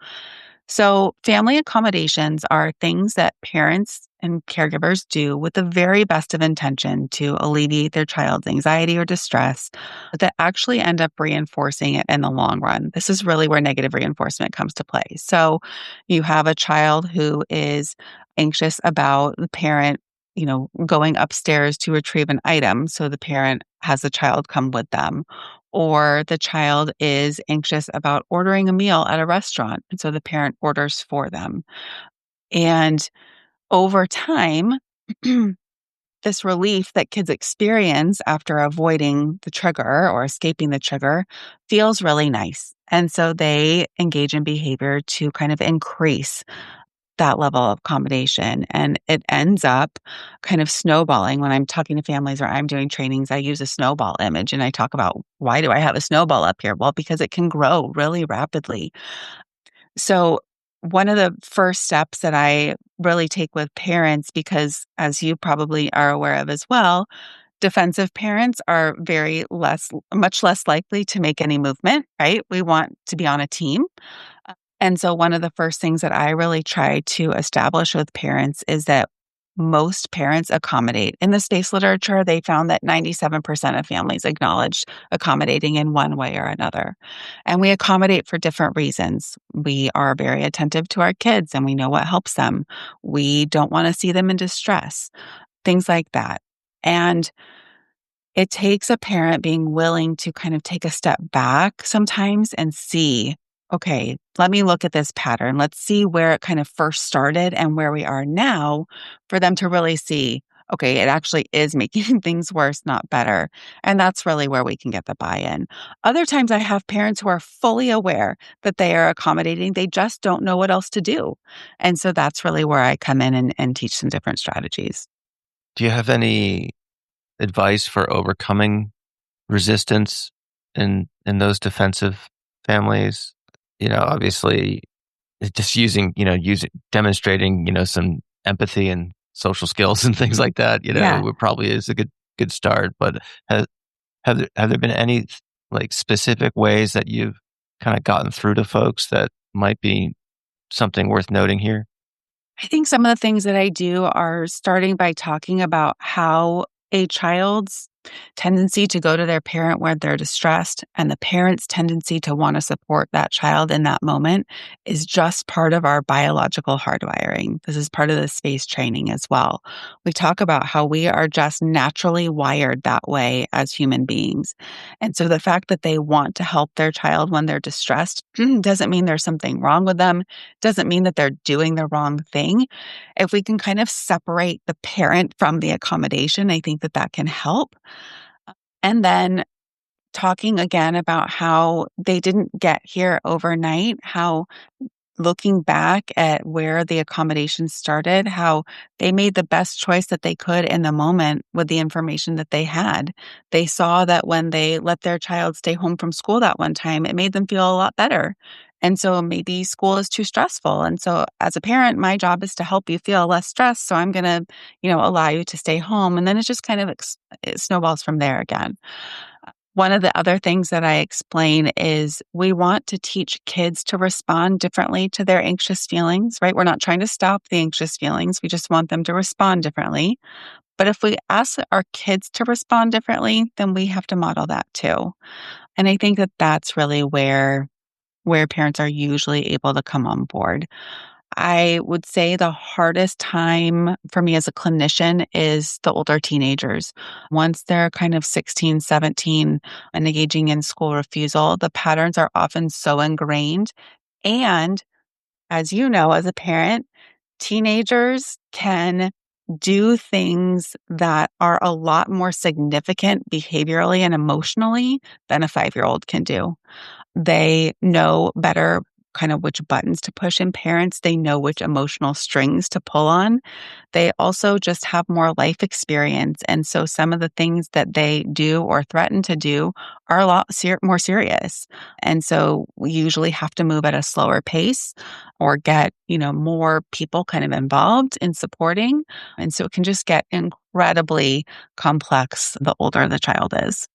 So, family accommodations are things that parents and caregivers do with the very best of intention to alleviate their child's anxiety or distress, but that actually end up reinforcing it in the long run. This is really where negative reinforcement comes to play. So, you have a child who is anxious about the parent, going upstairs to retrieve an item. So, the parent has the child come with them, or the child is anxious about ordering a meal at a restaurant, and so the parent orders for them. And over time, this relief that kids experience after avoiding the trigger or escaping the trigger feels really nice. And so they engage in behavior to kind of increase that level of accommodation. And it ends up kind of snowballing. When I'm talking to families or I'm doing trainings, I use a snowball image and I talk about, why do I have a snowball up here? Well, because it can grow really rapidly. So, one of the first steps that I really take with parents, because as you probably are aware of as well, defensive parents are much less likely to make any movement, right? We want to be on a team. And so one of the first things that I really try to establish with parents is that most parents accommodate. In the space literature, they found that 97% of families acknowledged accommodating in one way or another. And we accommodate for different reasons. We are very attentive to our kids and we know what helps them. We don't want to see them in distress, things like that. And it takes a parent being willing to kind of take a step back sometimes and see, okay, let me look at this pattern. Let's see where it kind of first started and where we are now, for them to really see, okay, it actually is making things worse, not better. And that's really where we can get the buy-in. Other times I have parents who are fully aware that they are accommodating. They just don't know what else to do. And so that's really where I come in and teach some different strategies. Do you have any advice for overcoming resistance in those defensive families? Obviously, just demonstrating, some empathy and social skills and things like that, Yeah. probably is a good start. But have there been any like specific ways that you've kind of gotten through to folks that might be something worth noting here? I think some of the things that I do are starting by talking about how a child's tendency to go to their parent when they're distressed and the parent's tendency to want to support that child in that moment is just part of our biological hardwiring. This is part of the space training as well. We talk about how we are just naturally wired that way as human beings. And so the fact that they want to help their child when they're distressed doesn't mean there's something wrong with them, doesn't mean that they're doing the wrong thing. If we can kind of separate the parent from the accommodation, I think that that can help. And then talking again about how they didn't get here overnight, how looking back at where the accommodation started, how they made the best choice that they could in the moment with the information that they had. They saw that when they let their child stay home from school that one time, it made them feel a lot better. And so maybe school is too stressful. And so as a parent, my job is to help you feel less stressed. So I'm going to, allow you to stay home. And then it just kind of it snowballs from there again. One of the other things that I explain is we want to teach kids to respond differently to their anxious feelings, right? We're not trying to stop the anxious feelings. We just want them to respond differently. But if we ask our kids to respond differently, then we have to model that too. And I think that that's really where parents are usually able to come on board. I would say the hardest time for me as a clinician is the older teenagers. Once they're kind of 16, 17 and engaging in school refusal, the patterns are often so ingrained. And as you know, as a parent, teenagers can do things that are a lot more significant behaviorally and emotionally than a 5-year-old can do. They know better kind of which buttons to push in parents. They know which emotional strings to pull on. They also just have more life experience. And so some of the things that they do or threaten to do are a lot more serious. And so we usually have to move at a slower pace or get, more people kind of involved in supporting. And so it can just get incredibly complex the older the child is.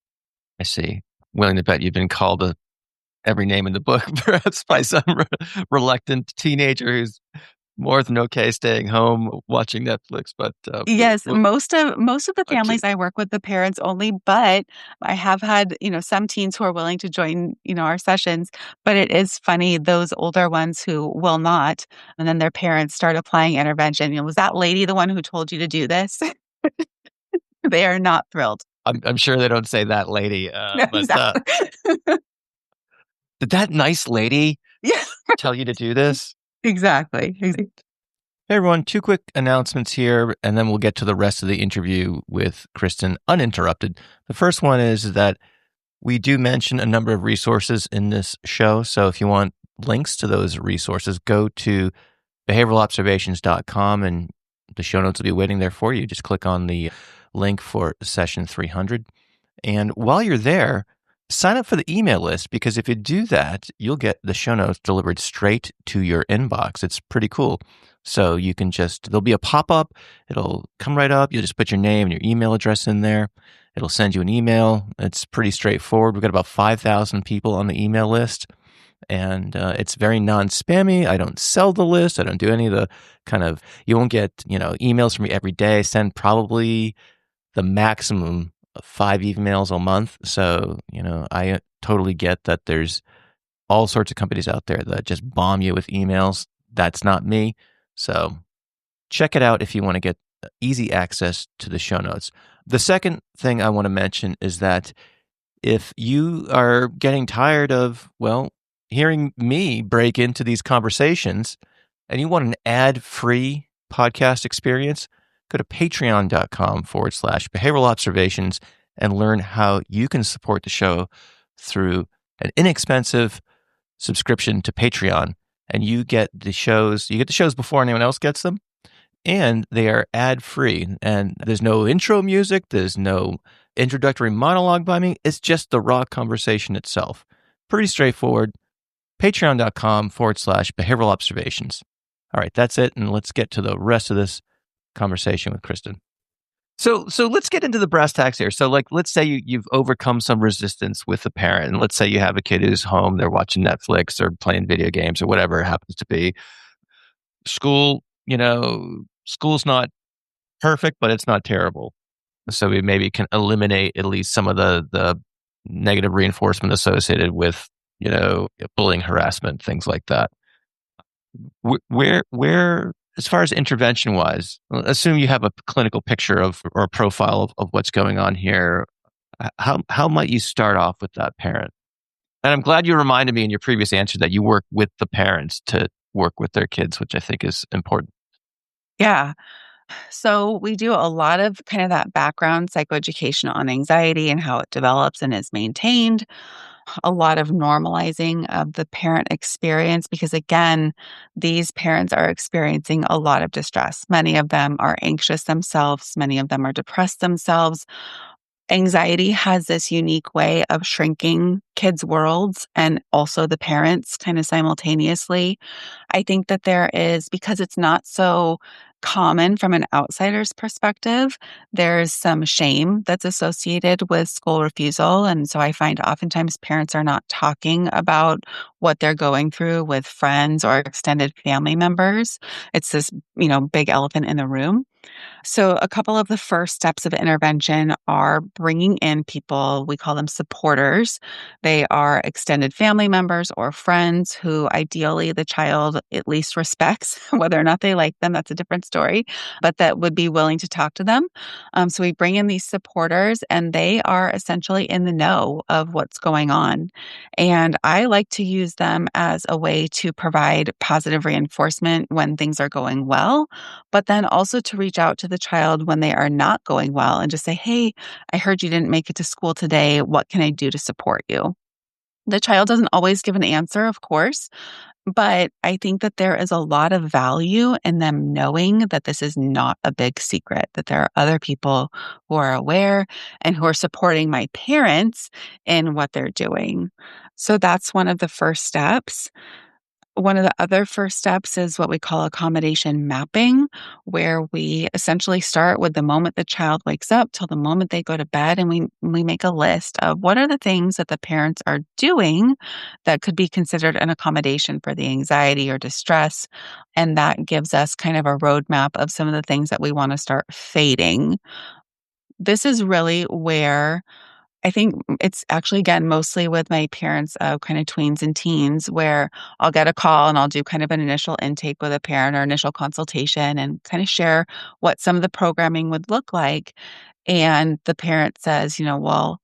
I see. Willing to bet you've been called every name in the book, perhaps by some reluctant teenager who's more than okay staying home watching Netflix. But Yes, most of the okay. families I work with, the parents only, but I have had, some teens who are willing to join, our sessions. But it is funny, those older ones who will not, and then their parents start applying intervention. Was that lady the one who told you to do this? They are not thrilled. I'm sure they don't say that lady, No, but exactly. did that nice lady Yeah, tell you to do this? exactly. Hey everyone, 2 quick announcements here, and then we'll get to the rest of the interview with Kristen uninterrupted. The first one is that we do mention a number of resources in this show. So if you want links to those resources, go to behavioralobservations.com and the show notes will be waiting there for you. Just click on the link for session 300. And while you're there, sign up for the email list, because if you do that, you'll get the show notes delivered straight to your inbox. It's pretty cool. So you can there'll be a pop-up. It'll come right up. You'll just put your name and your email address in there. It'll send you an email. It's pretty straightforward. We've got about 5,000 people on the email list, and it's very non-spammy. I don't sell the list. I don't do any of the you won't get, emails from me every day. I send probably the maximum of 5 emails a month. So, I totally get that there's all sorts of companies out there that just bomb you with emails. That's not me. So check it out if you want to get easy access to the show notes. The second thing I want to mention is that if you are getting tired of, hearing me break into these conversations and you want an ad-free podcast experience, go to patreon.com/behavioral observations and learn how you can support the show through an inexpensive subscription to Patreon. And you get the shows before anyone else gets them. And they are ad-free. And there's no intro music. There's no introductory monologue by me. It's just the raw conversation itself. Pretty straightforward. Patreon.com/behavioral observations. All right, that's it. And let's get to the rest of this conversation with Kristen. So let's get into the brass tacks here. So let's say you've overcome some resistance with a parent. And let's say you have a kid who's home, they're watching Netflix or playing video games or whatever it happens to be. School's not perfect, but it's not terrible. So we maybe can eliminate at least some of the negative reinforcement associated with, bullying, harassment, things like that. Where, as far as intervention wise, assume you have a clinical picture of or a profile of what's going on here. How might you start off with that parent? And I'm glad you reminded me in your previous answer that you work with the parents to work with their kids, which I think is important. Yeah. So we do a lot of kind of that background psychoeducation on anxiety and how it develops and is maintained, a lot of normalizing of the parent experience, because again, these parents are experiencing a lot of distress. Many of them are anxious themselves, many of them are depressed themselves. Anxiety has this unique way of shrinking kids' worlds and also the parents kind of simultaneously. I think that there is, because it's not so common from an outsider's perspective, there's some shame that's associated with school refusal. And so I find oftentimes parents are not talking about what they're going through with friends or extended family members. It's this, big elephant in the room. So, a couple of the first steps of intervention are bringing in people, we call them supporters. They are extended family members or friends who ideally the child at least respects. Whether or not they like them, that's a different story, but that would be willing to talk to them. So, we bring in these supporters and they are essentially in the know of what's going on. And I like to use them as a way to provide positive reinforcement when things are going well, but then also to reach out to the child when they are not going well and just say, "Hey, I heard you didn't make it to school today. What can I do to support you?" The child doesn't always give an answer, of course, but I think that there is a lot of value in them knowing that this is not a big secret, that there are other people who are aware and who are supporting my parents in what they're doing. So that's one of the first steps. One of the other first steps is what we call accommodation mapping, where we essentially start with the moment the child wakes up till the moment they go to bed. And we make a list of what are the things that the parents are doing that could be considered an accommodation for the anxiety or distress. And that gives us kind of a roadmap of some of the things that we want to start fading. This is really where I think it's actually, again, mostly with my parents of kind of tweens and teens, where I'll get a call and I'll do kind of an initial intake with a parent or initial consultation and kind of share what some of the programming would look like. And the parent says, well,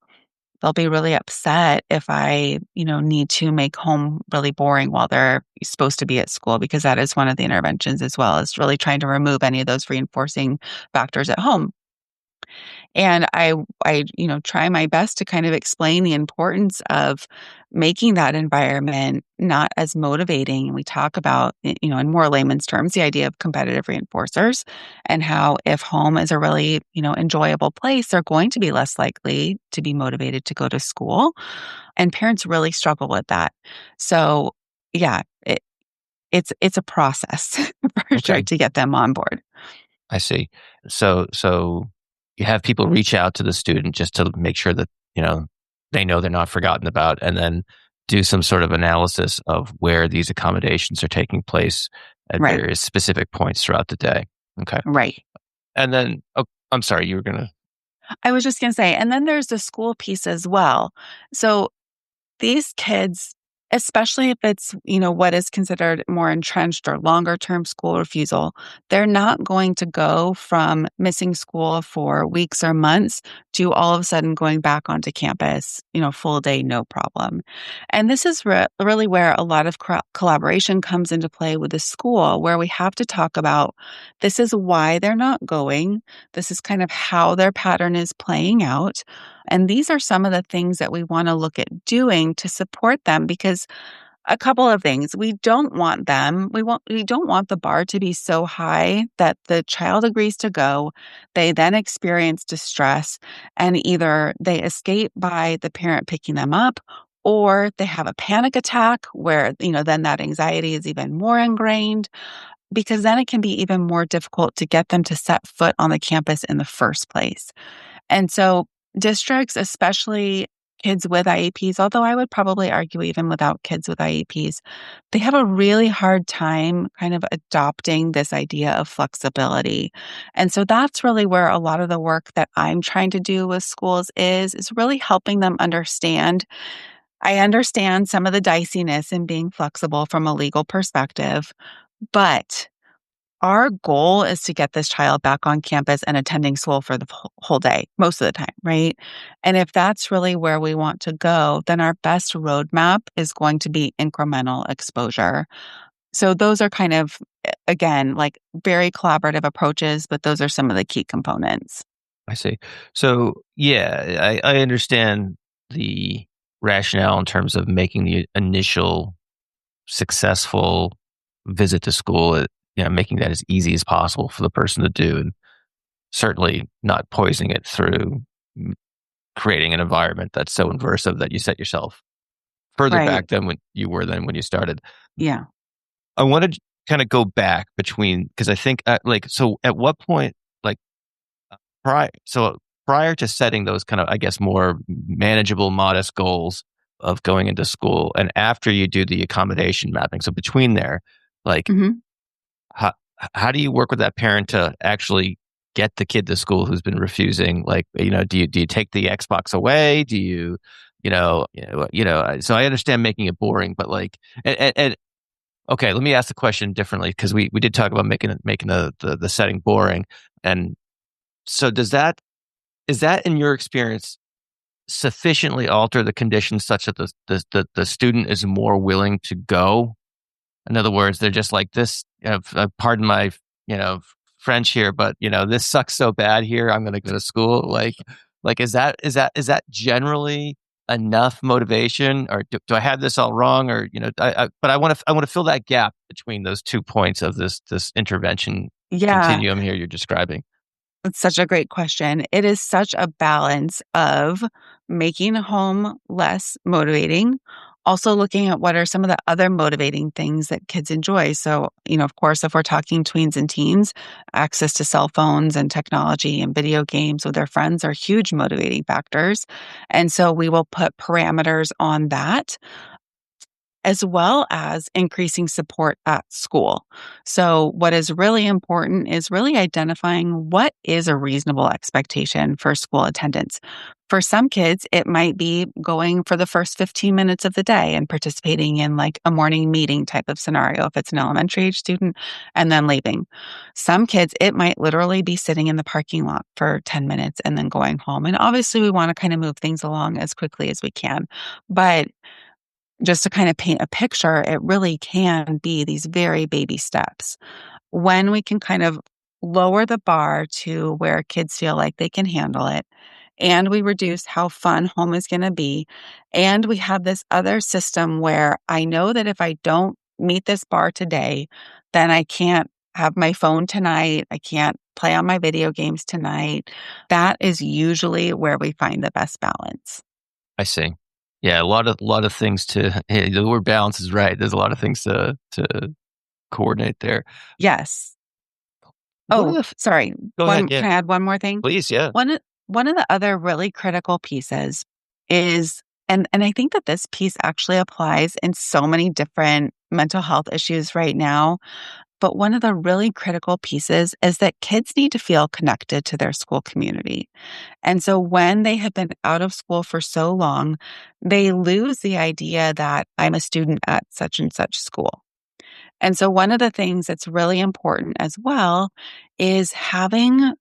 they'll be really upset if I, need to make home really boring while they're supposed to be at school, because that is one of the interventions as well, is really trying to remove any of those reinforcing factors at home. And I try my best to kind of explain the importance of making that environment not as motivating. We talk about, in more layman's terms, the idea of competitive reinforcers and how if home is a really, enjoyable place, they're going to be less likely to be motivated to go to school. And parents really struggle with that. So yeah, it's a process for sure Okay, to get them on board. I see. So you have people reach out to the student just to make sure that, they know they're not forgotten about, and then do some sort of analysis of where these accommodations are taking place at Right. various specific points throughout the day. Okay. Right. And then, oh, I'm sorry, you were going to. I was just going to say, and then there's the school piece as well. So these kids, especially if it's, what is considered more entrenched or longer term school refusal, they're not going to go from missing school for weeks or months to all of a sudden going back onto campus, full day, no problem. And this is really where a lot of collaboration comes into play with the school, where we have to talk about this is why they're not going. This is kind of how their pattern is playing out. And these are some of the things that we want to look at doing to support them, because a couple of things. We don't want the bar to be so high that the child agrees to go. They then experience distress and either they escape by the parent picking them up, or they have a panic attack where, then that anxiety is even more ingrained, because then it can be even more difficult to get them to set foot on the campus in the first place. And so districts, especially kids with IEPs, although I would probably argue even without kids with IEPs, they have a really hard time kind of adopting this idea of flexibility. And so that's really where a lot of the work that I'm trying to do with schools is really helping them understand. I understand some of the diciness in being flexible from a legal perspective, but our goal is to get this child back on campus and attending school for the whole day, most of the time, right? And if that's really where we want to go, then our best roadmap is going to be incremental exposure. So those are kind of, again, like very collaborative approaches, but those are some of the key components. I see. So, yeah, I understand the rationale in terms of making the initial successful visit to school, making that as easy as possible for the person to do, and certainly not poisoning it through mm, creating an environment that's so immersive that you set yourself further Right. back than when you started. Yeah. I wanted to kind of go back between, because I think so at what point, like prior to setting those kind of, I guess, more manageable, modest goals of going into school, and after you do the accommodation mapping, so between there, like hmm how how do you work with that parent to actually get the kid to school who's been refusing? Like, do you take the Xbox away? Do you, so I understand making it boring, but like, and okay, let me ask the question differently, because we did talk about making the setting boring. And so is that in your experience sufficiently alter the conditions such that the student is more willing to go? In other words, they're just like this. Pardon my, French here, but this sucks so bad here. I'm going to go to school. Like is that generally enough motivation, or do I have this all wrong? Or but I want to fill that gap between those 2 points of this intervention Yeah. continuum here you're describing. It's such a great question. It is such a balance of making home less motivating, also looking at what are some of the other motivating things that kids enjoy. So, of course, if we're talking tweens and teens, access to cell phones and technology and video games with their friends are huge motivating factors. And so we will put parameters on that, as well as increasing support at school. So, what is really important is really identifying what is a reasonable expectation for school attendance. For some kids, it might be going for the first 15 minutes of the day and participating in like a morning meeting type of scenario if it's an elementary age student, and then leaving. Some kids, it might literally be sitting in the parking lot for 10 minutes and then going home. And obviously, we want to kind of move things along as quickly as we can. But just to kind of paint a picture, it really can be these very baby steps. When we can kind of lower the bar to where kids feel like they can handle it, and we reduce how fun home is going to be, and we have this other system where I know that if I don't meet this bar today, then I can't have my phone tonight, I can't play on my video games tonight. That is usually where we find the best balance. I see. Yeah, a lot of things to the word balance is right. There's a lot of things to coordinate there. Yes. What are Oh, the sorry. Go ahead, One yeah. Can I add one more thing? Please, yeah. One of the other really critical pieces is, and I think that this piece actually applies in so many different mental health issues right now, but one of the really critical pieces is that kids need to feel connected to their school community. And so when they have been out of school for so long, they lose the idea that I'm a student at such and such school. And so one of the things that's really important as well is having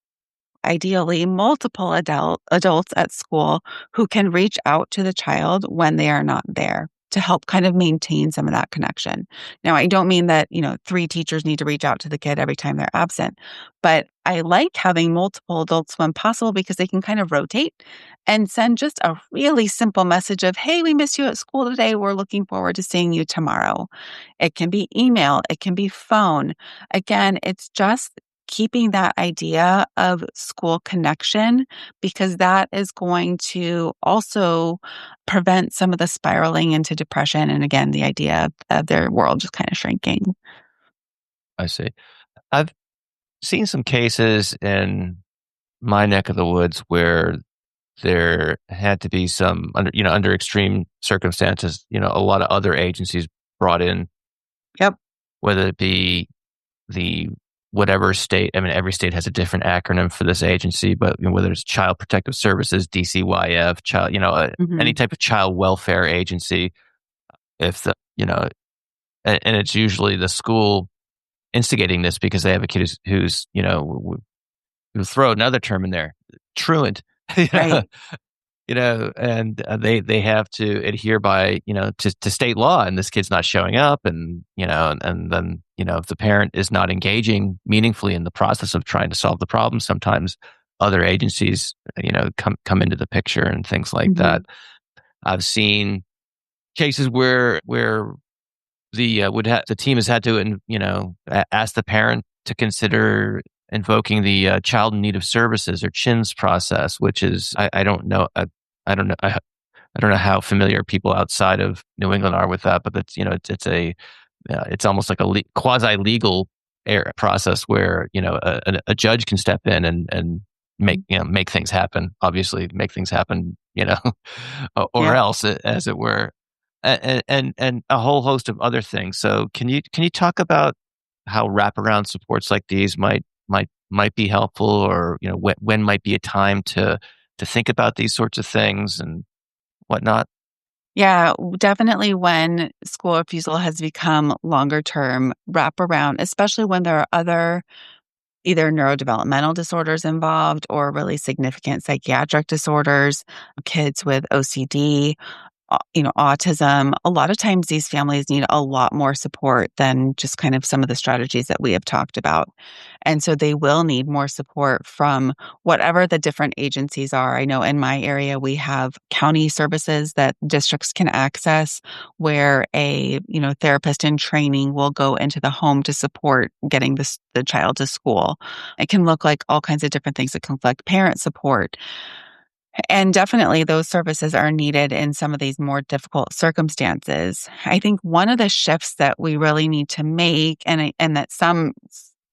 ideally multiple adults at school who can reach out to the child when they are not there to help kind of maintain some of that connection. Now, I don't mean that, three teachers need to reach out to the kid every time they're absent, but I like having multiple adults when possible because they can kind of rotate and send just a really simple message of, hey, we miss you at school today. We're looking forward to seeing you tomorrow. It can be email, it can be phone. Again, it's just keeping that idea of school connection, because that is going to also prevent some of the spiraling into depression. And again, the idea of their world just kind of shrinking. I see. I've seen some cases in my neck of the woods where there had to be some under extreme circumstances, a lot of other agencies brought in, Yep. whether it be the whatever state. I mean, every state has a different acronym for this agency, but whether it's Child Protective Services, DCYF, child, any type of child welfare agency, if the, and it's usually the school instigating this because they have a kid who's we'll throw another term in there, truant, Right. and they have to adhere by, to state law, and this kid's not showing up, and, and then, if the parent is not engaging meaningfully in the process of trying to solve the problem, sometimes other agencies, come into the picture and things like that. I've seen cases where the team has had to, ask the parent to consider invoking the child in need of services, or CHINS process, which is, I don't know. I don't know. I don't know how familiar people outside of New England are with that, but that's, it's almost like a quasi legal process where, a judge can step in and make things happen. Obviously, make things happen, or Yep. else, as it were, and a whole host of other things. So, can you talk about how wraparound supports like these might be helpful, or when might be a time to think about these sorts of things and whatnot? Yeah, definitely when school refusal has become longer term wraparound, especially when there are other either neurodevelopmental disorders involved or really significant psychiatric disorders, kids with OCD, autism. A lot of times these families need a lot more support than just kind of some of the strategies that we have talked about. And so they will need more support from whatever the different agencies are. I know in my area, we have county services that districts can access where a, therapist in training will go into the home to support getting the child to school. It can look like all kinds of different things. It can look like parent support. And definitely those services are needed in some of these more difficult circumstances. I think one of the shifts that we really need to make, and that some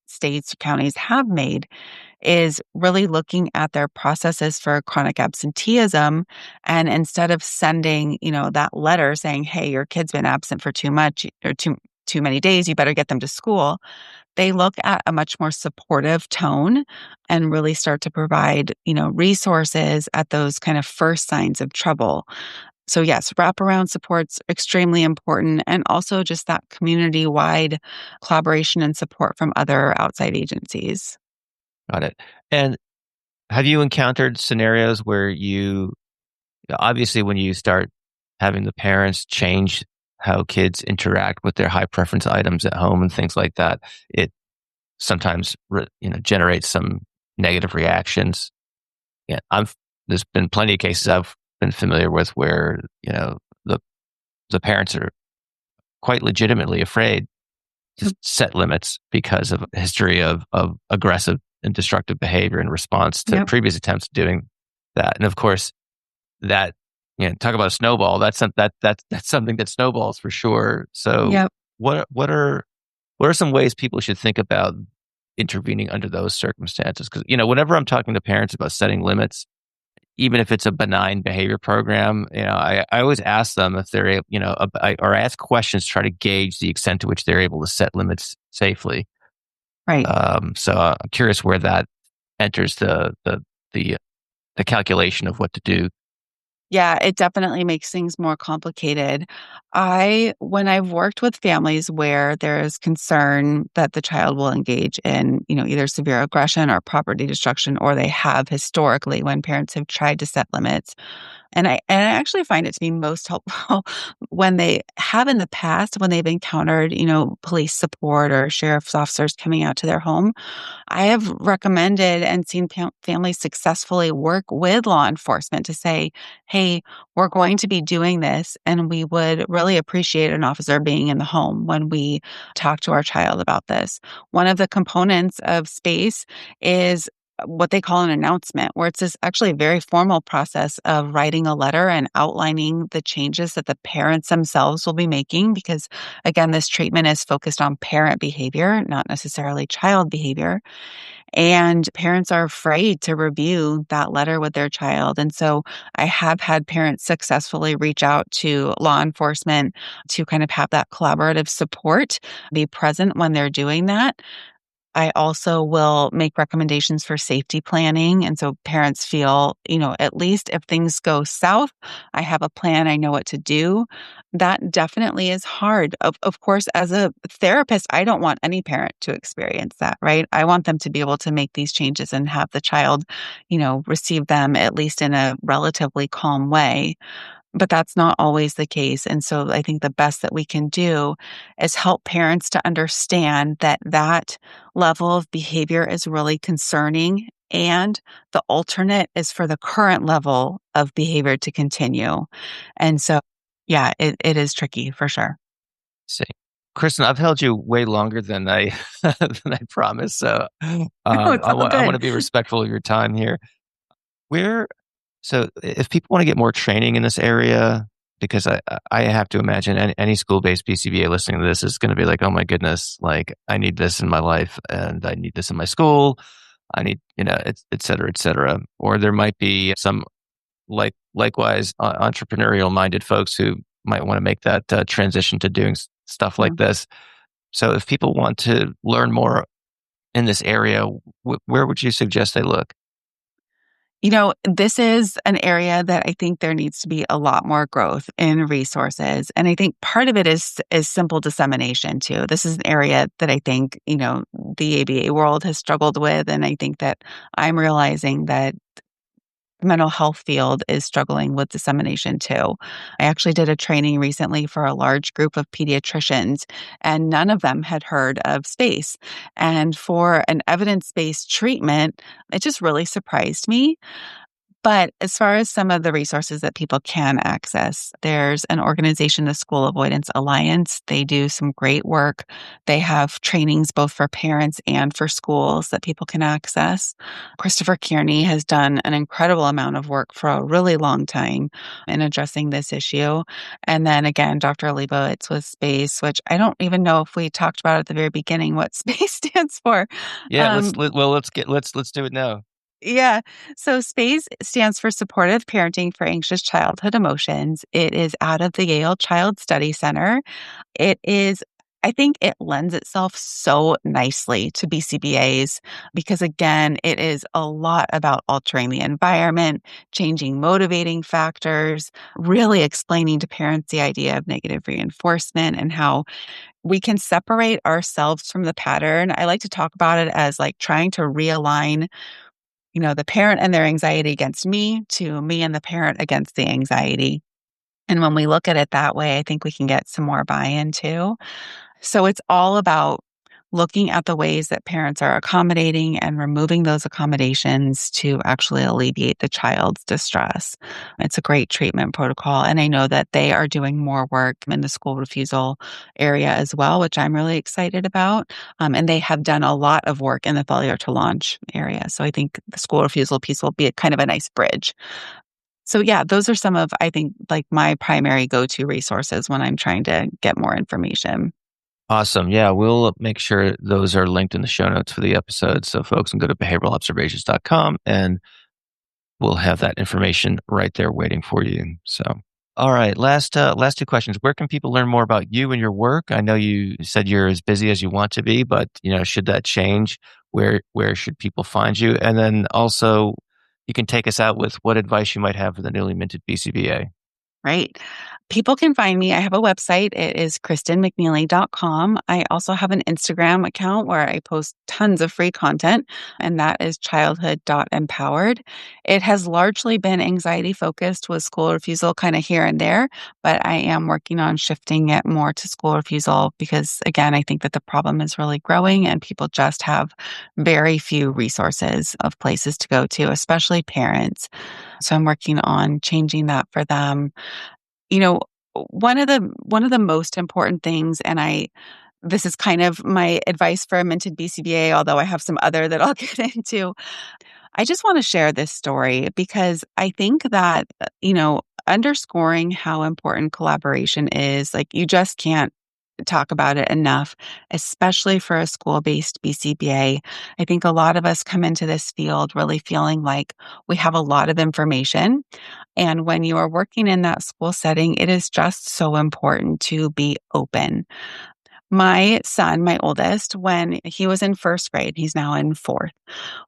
states, counties have made, is really looking at their processes for chronic absenteeism. And instead of sending, that letter saying, hey, your kid's been absent for too much or too many days, you better get them to school, they look at a much more supportive tone and really start to provide, resources at those kind of first signs of trouble. So yes, wraparound support's extremely important, and also just that community-wide collaboration and support from other outside agencies. Got it. And have you encountered scenarios where obviously when you start having the parents change how kids interact with their high preference items at home and things like that, it sometimes generates some negative reactions. Yeah, there's been plenty of cases I've been familiar with where the parents are quite legitimately afraid to set limits because of a history of aggressive and destructive behavior in response to Yep. previous attempts at doing that. And of course, that talk about a snowball. That's something that snowballs for sure. So, Yep. what are some ways people should think about intervening under those circumstances? Because whenever I'm talking to parents about setting limits, even if it's a benign behavior program, I always ask them if they're able, or I ask questions to try to gauge the extent to which they're able to set limits safely. Right. So I'm curious where that enters the calculation of what to do. Yeah, it definitely makes things more complicated. When I've worked with families where there is concern that the child will engage in, either severe aggression or property destruction, or they have historically when parents have tried to set limits. And I actually find it to be most helpful when they have in the past, when they've encountered, police support or sheriff's officers coming out to their home. I have recommended and seen families successfully work with law enforcement to say, hey, we're going to be doing this, and we would really appreciate an officer being in the home when we talk to our child about this. One of the components of space is what they call an announcement, where it's this actually a very formal process of writing a letter and outlining the changes that the parents themselves will be making. Because again, this treatment is focused on parent behavior, not necessarily child behavior. And parents are afraid to review that letter with their child. And so I have had parents successfully reach out to law enforcement to kind of have that collaborative support, be present when they're doing that. I also will make recommendations for safety planning. And so parents feel, at least if things go south, I have a plan, I know what to do. That definitely is hard. Of course, as a therapist, I don't want any parent to experience that, right? I want them to be able to make these changes and have the child, receive them at least in a relatively calm way. But that's not always the case. And so I think the best that we can do is help parents to understand that that level of behavior is really concerning. And the alternate is for the current level of behavior to continue. And so, yeah, it is tricky for sure. See, Kristen, I've held you way longer than I than I promised. So No, it's all I want good. to be respectful of your time here. Where So if people want to get more training in this area, because I have to imagine any school-based PCBA listening to this is going to be like, oh my goodness, like I need this in my life and I need this in my school. I need, et cetera, et cetera. Or there might be some likewise entrepreneurial minded folks who might want to make that transition to doing stuff Yeah. like this. So if people want to learn more in this area, where would you suggest they look? This is an area that I think there needs to be a lot more growth in resources. And I think part of it is simple dissemination too. This is an area that I think, the ABA world has struggled with. And I think that I'm realizing that the mental health field is struggling with dissemination too. I actually did a training recently for a large group of pediatricians, and none of them had heard of SPACE. And for an evidence-based treatment, it just really surprised me. But as far as some of the resources that people can access, there's an organization, the School Avoidance Alliance. They do some great work. They have trainings both for parents and for schools that people can access. Christopher Kearney has done an incredible amount of work for a really long time in addressing this issue. And then again, Dr. Leibowitz with SPACE, which I don't even know if we talked about at the very beginning what SPACE stands for. Yeah, Um, let's do it now. yeah. So SPACE stands for Supportive Parenting for Anxious Childhood Emotions. It is out of the Yale Child Study Center. I think it lends itself so nicely to BCBAs because, again, it is a lot about altering the environment, changing motivating factors, really explaining to parents the idea of negative reinforcement and how we can separate ourselves from the pattern. I like to talk about it as like trying to realign the parent and their anxiety against me to me and the parent against the anxiety. And when we look at it that way, I think we can get some more buy-in too. So it's all about looking at the ways that parents are accommodating and removing those accommodations to actually alleviate the child's distress. It's a great treatment protocol. And I know that they are doing more work in the school refusal area as well, which I'm really excited about. And they have done a lot of work in the failure to launch area. So I think the school refusal piece will be a kind of a nice bridge. So yeah, those are some of, I think, like my primary go-to resources when I'm trying to get more information. Awesome. Yeah, we'll make sure those are linked in the show notes for the episode. So folks can go to behavioralobservations.com and we'll have that information right there waiting for you. So, all right, last two questions. Where can people learn more about you and your work? I know you said you're as busy as you want to be, but should that change, where should people find you? And then also, you can take us out with what advice you might have for the newly minted BCBA. Right. People can find me. I have a website. It is KristenMcNeely.com. I also have an Instagram account where I post tons of free content, and that is childhood.empowered. It has largely been anxiety focused with school refusal kind of here and there, but I am working on shifting it more to school refusal because, again, I think that the problem is really growing and people just have very few resources of places to go to, especially parents. So I'm working on changing that for them. You know, one of the most important things, and I This is kind of my advice for a minted BCBA, although I have some other that I'll get into. I just want to share this story because I think that, underscoring how important collaboration is, like you just can't talk about it enough, especially for a school-based BCBA. I think a lot of us come into this field really feeling like we have a lot of information. And when you are working in that school setting, it is just so important to be open. My son, my oldest, when he was in first grade, he's now in fourth.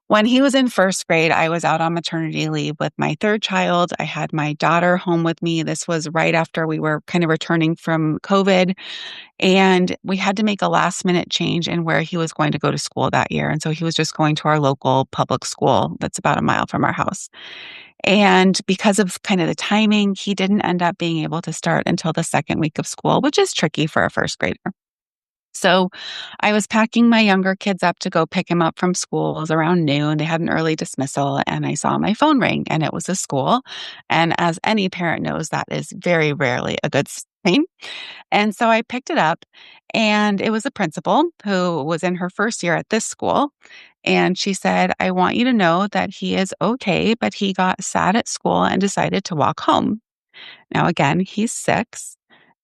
When he was in first grade, I was out on maternity leave with my third child. I had my daughter home with me. This was right after we were kind of returning from COVID. And we had to make a last minute change in where he was going to go to school that year. And so he was just going to our local public school that's about a mile from our house. And because of kind of the timing, he didn't end up being able to start until the second week of school, which is tricky for a first grader. So I was packing my younger kids up to go pick him up from school. It was around noon. They had an early dismissal, and I saw my phone ring, and it was a school. And as any parent knows, that is very rarely a good sign. And so I picked it up, and it was a principal who was in her first year at this school. And she said, "I want you to know that he is okay, but he got sad at school and decided to walk home." Now, again, he's 6.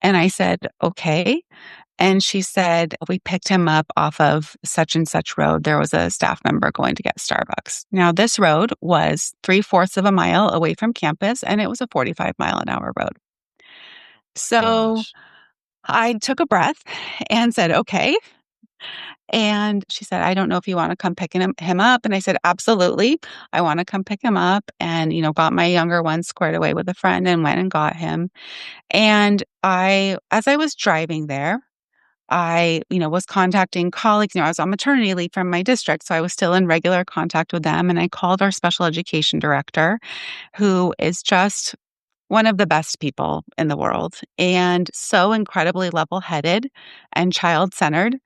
And I said, "Okay." And she said, "We picked him up off of such and such road. There was a staff member going to get Starbucks." Now, this road was 3/4 of a mile away from campus, and it was a 45-mile-an-hour road. So Gosh. I took a breath and said, "Okay." And she said, "I don't know if you want to come picking him up." And I said, "Absolutely. I want to come pick him up." And, got my younger one squared away with a friend and went and got him. And as I was driving there, I, was contacting colleagues. I was on maternity leave from my district, so I was still in regular contact with them. And I called our special education director, who is just one of the best people in the world and so incredibly level-headed and child-centered.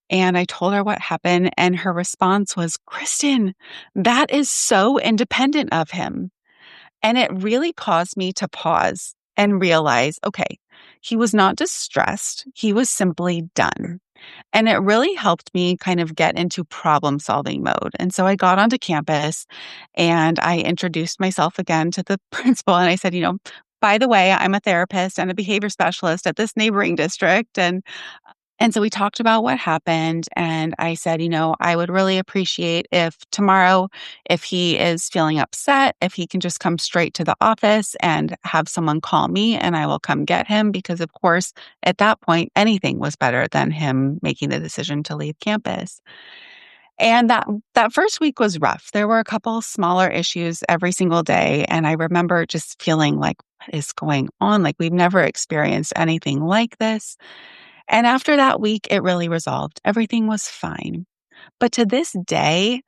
And I told her what happened, and her response was, "Kristen, that is so independent of him." And it really caused me to pause and realize, okay, he was not distressed. He was simply done. And it really helped me kind of get into problem solving mode. And so I got onto campus and I introduced myself again to the principal. And I said, "By the way, I'm a therapist and a behavior specialist at this neighboring district." And so we talked about what happened. And I said, "I would really appreciate if tomorrow, if he is feeling upset, if he can just come straight to the office and have someone call me and I will come get him." Because, of course, at that point, anything was better than him making the decision to leave campus. And that first week was rough. There were a couple smaller issues every single day. And I remember just feeling like, what is going on? Like, we've never experienced anything like this. And after that week, it really resolved. Everything was fine. But to this day,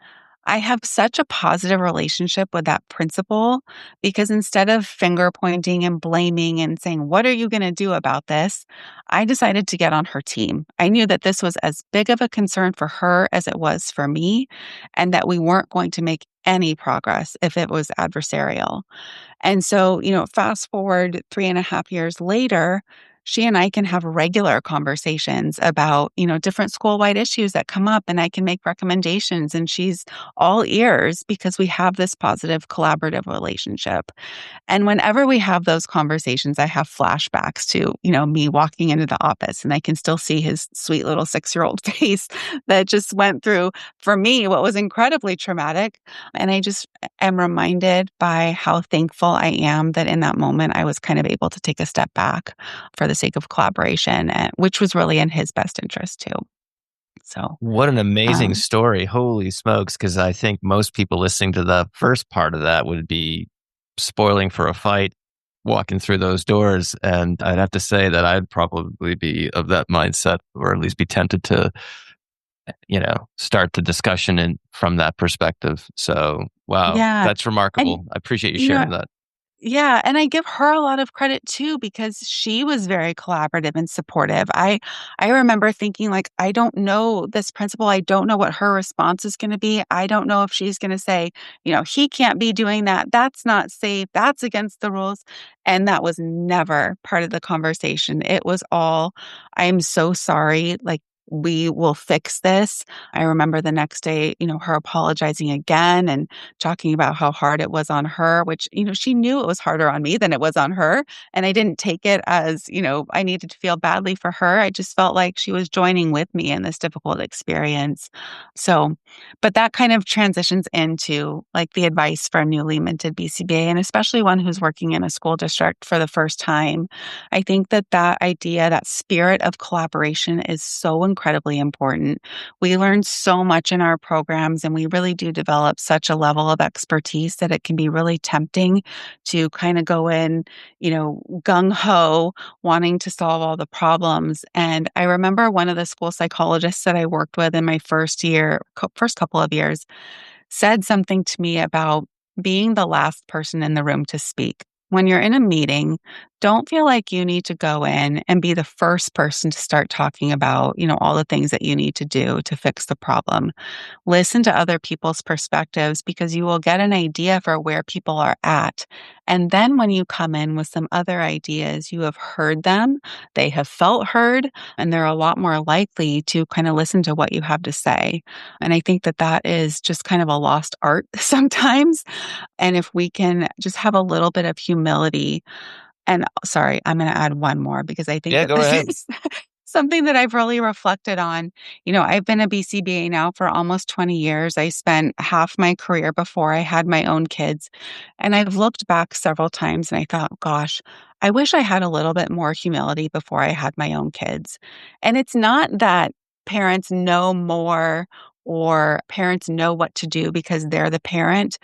I have such a positive relationship with that principal because instead of finger pointing and blaming and saying, "What are you going to do about this?" I decided to get on her team. I knew that this was as big of a concern for her as it was for me, and that we weren't going to make any progress if it was adversarial. And so, fast forward 3.5 years later, she and I can have regular conversations about, different school-wide issues that come up, and I can make recommendations, and she's all ears because we have this positive collaborative relationship. And whenever we have those conversations, I have flashbacks to, me walking into the office, and I can still see his sweet little 6-year-old face that just went through, for me, what was incredibly traumatic. And I just am reminded by how thankful I am that in that moment, I was kind of able to take a step back for the sake of collaboration, which was really in his best interest too. So, What an amazing um, story. Holy smokes. Because I think most people listening to the first part of that would be spoiling for a fight walking through those doors. And I'd have to say that I'd probably be of that mindset, or at least be tempted to, start the discussion from that perspective. So, wow, yeah. that's And, remarkable. I appreciate you you know, sharing that. Yeah, and I give her a lot of credit too because she was very collaborative and supportive. I remember thinking like, I don't know this principal. I don't know what her response is going to be. I don't know if she's going to say, "He can't be doing that. That's not safe. That's against the rules." And that was never part of the conversation. It was all, "I'm so sorry. Like, we will fix this. I remember the next day, her apologizing again and talking about how hard it was on her, which, she knew it was harder on me than it was on her. And I didn't take it as, I needed to feel badly for her. I just felt like she was joining with me in this difficult experience. So, but that kind of transitions into like the advice for a newly minted BCBA, and especially one who's working in a school district for the first time. I think that idea, that spirit of collaboration is so incredibly important. We learn so much in our programs, and we really do develop such a level of expertise that it can be really tempting to kind of go in, gung ho, wanting to solve all the problems. And I remember one of the school psychologists that I worked with in my first couple of years said something to me about being the last person in the room to speak. When you're in a meeting, don't feel like you need to go in and be the first person to start talking about, all the things that you need to do to fix the problem. Listen to other people's perspectives because you will get an idea for where people are at. And then when you come in with some other ideas, you have heard them, they have felt heard, and they're a lot more likely to kind of listen to what you have to say. And I think that is just kind of a lost art sometimes. And if we can just have a little bit of humility, and sorry, I'm going to add one more because I think Go this ahead. is something that I've really reflected on. I've been a BCBA now for almost 20 years. I spent half my career before I had my own kids. And I've looked back several times and I thought, gosh, I wish I had a little bit more humility before I had my own kids. And it's not that parents know more or parents know what to do because they're the parent.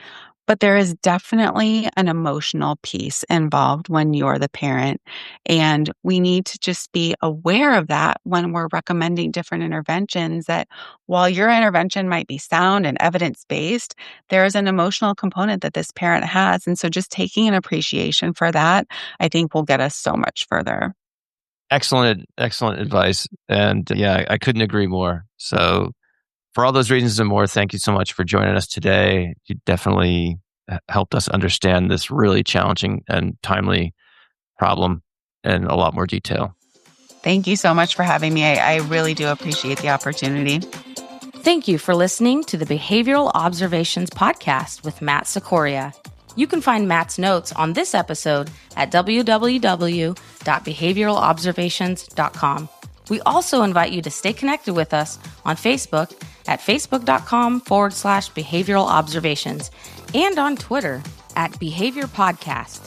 But there is definitely an emotional piece involved when you're the parent. And we need to just be aware of that when we're recommending different interventions, that while your intervention might be sound and evidence-based, there is an emotional component that this parent has. And so just taking an appreciation for that, I think will get us so much further. Excellent advice. And yeah, I couldn't agree more. So for all those reasons and more, thank you so much for joining us today. You definitely helped us understand this really challenging and timely problem in a lot more detail. Thank you so much for having me. I really do appreciate the opportunity. Thank you for listening to the Behavioral Observations Podcast with Matt Sikoria. You can find Matt's notes on this episode at www.behavioralobservations.com. We also invite you to stay connected with us on Facebook at facebook.com/behavioral observations and on Twitter at Behavior Podcast.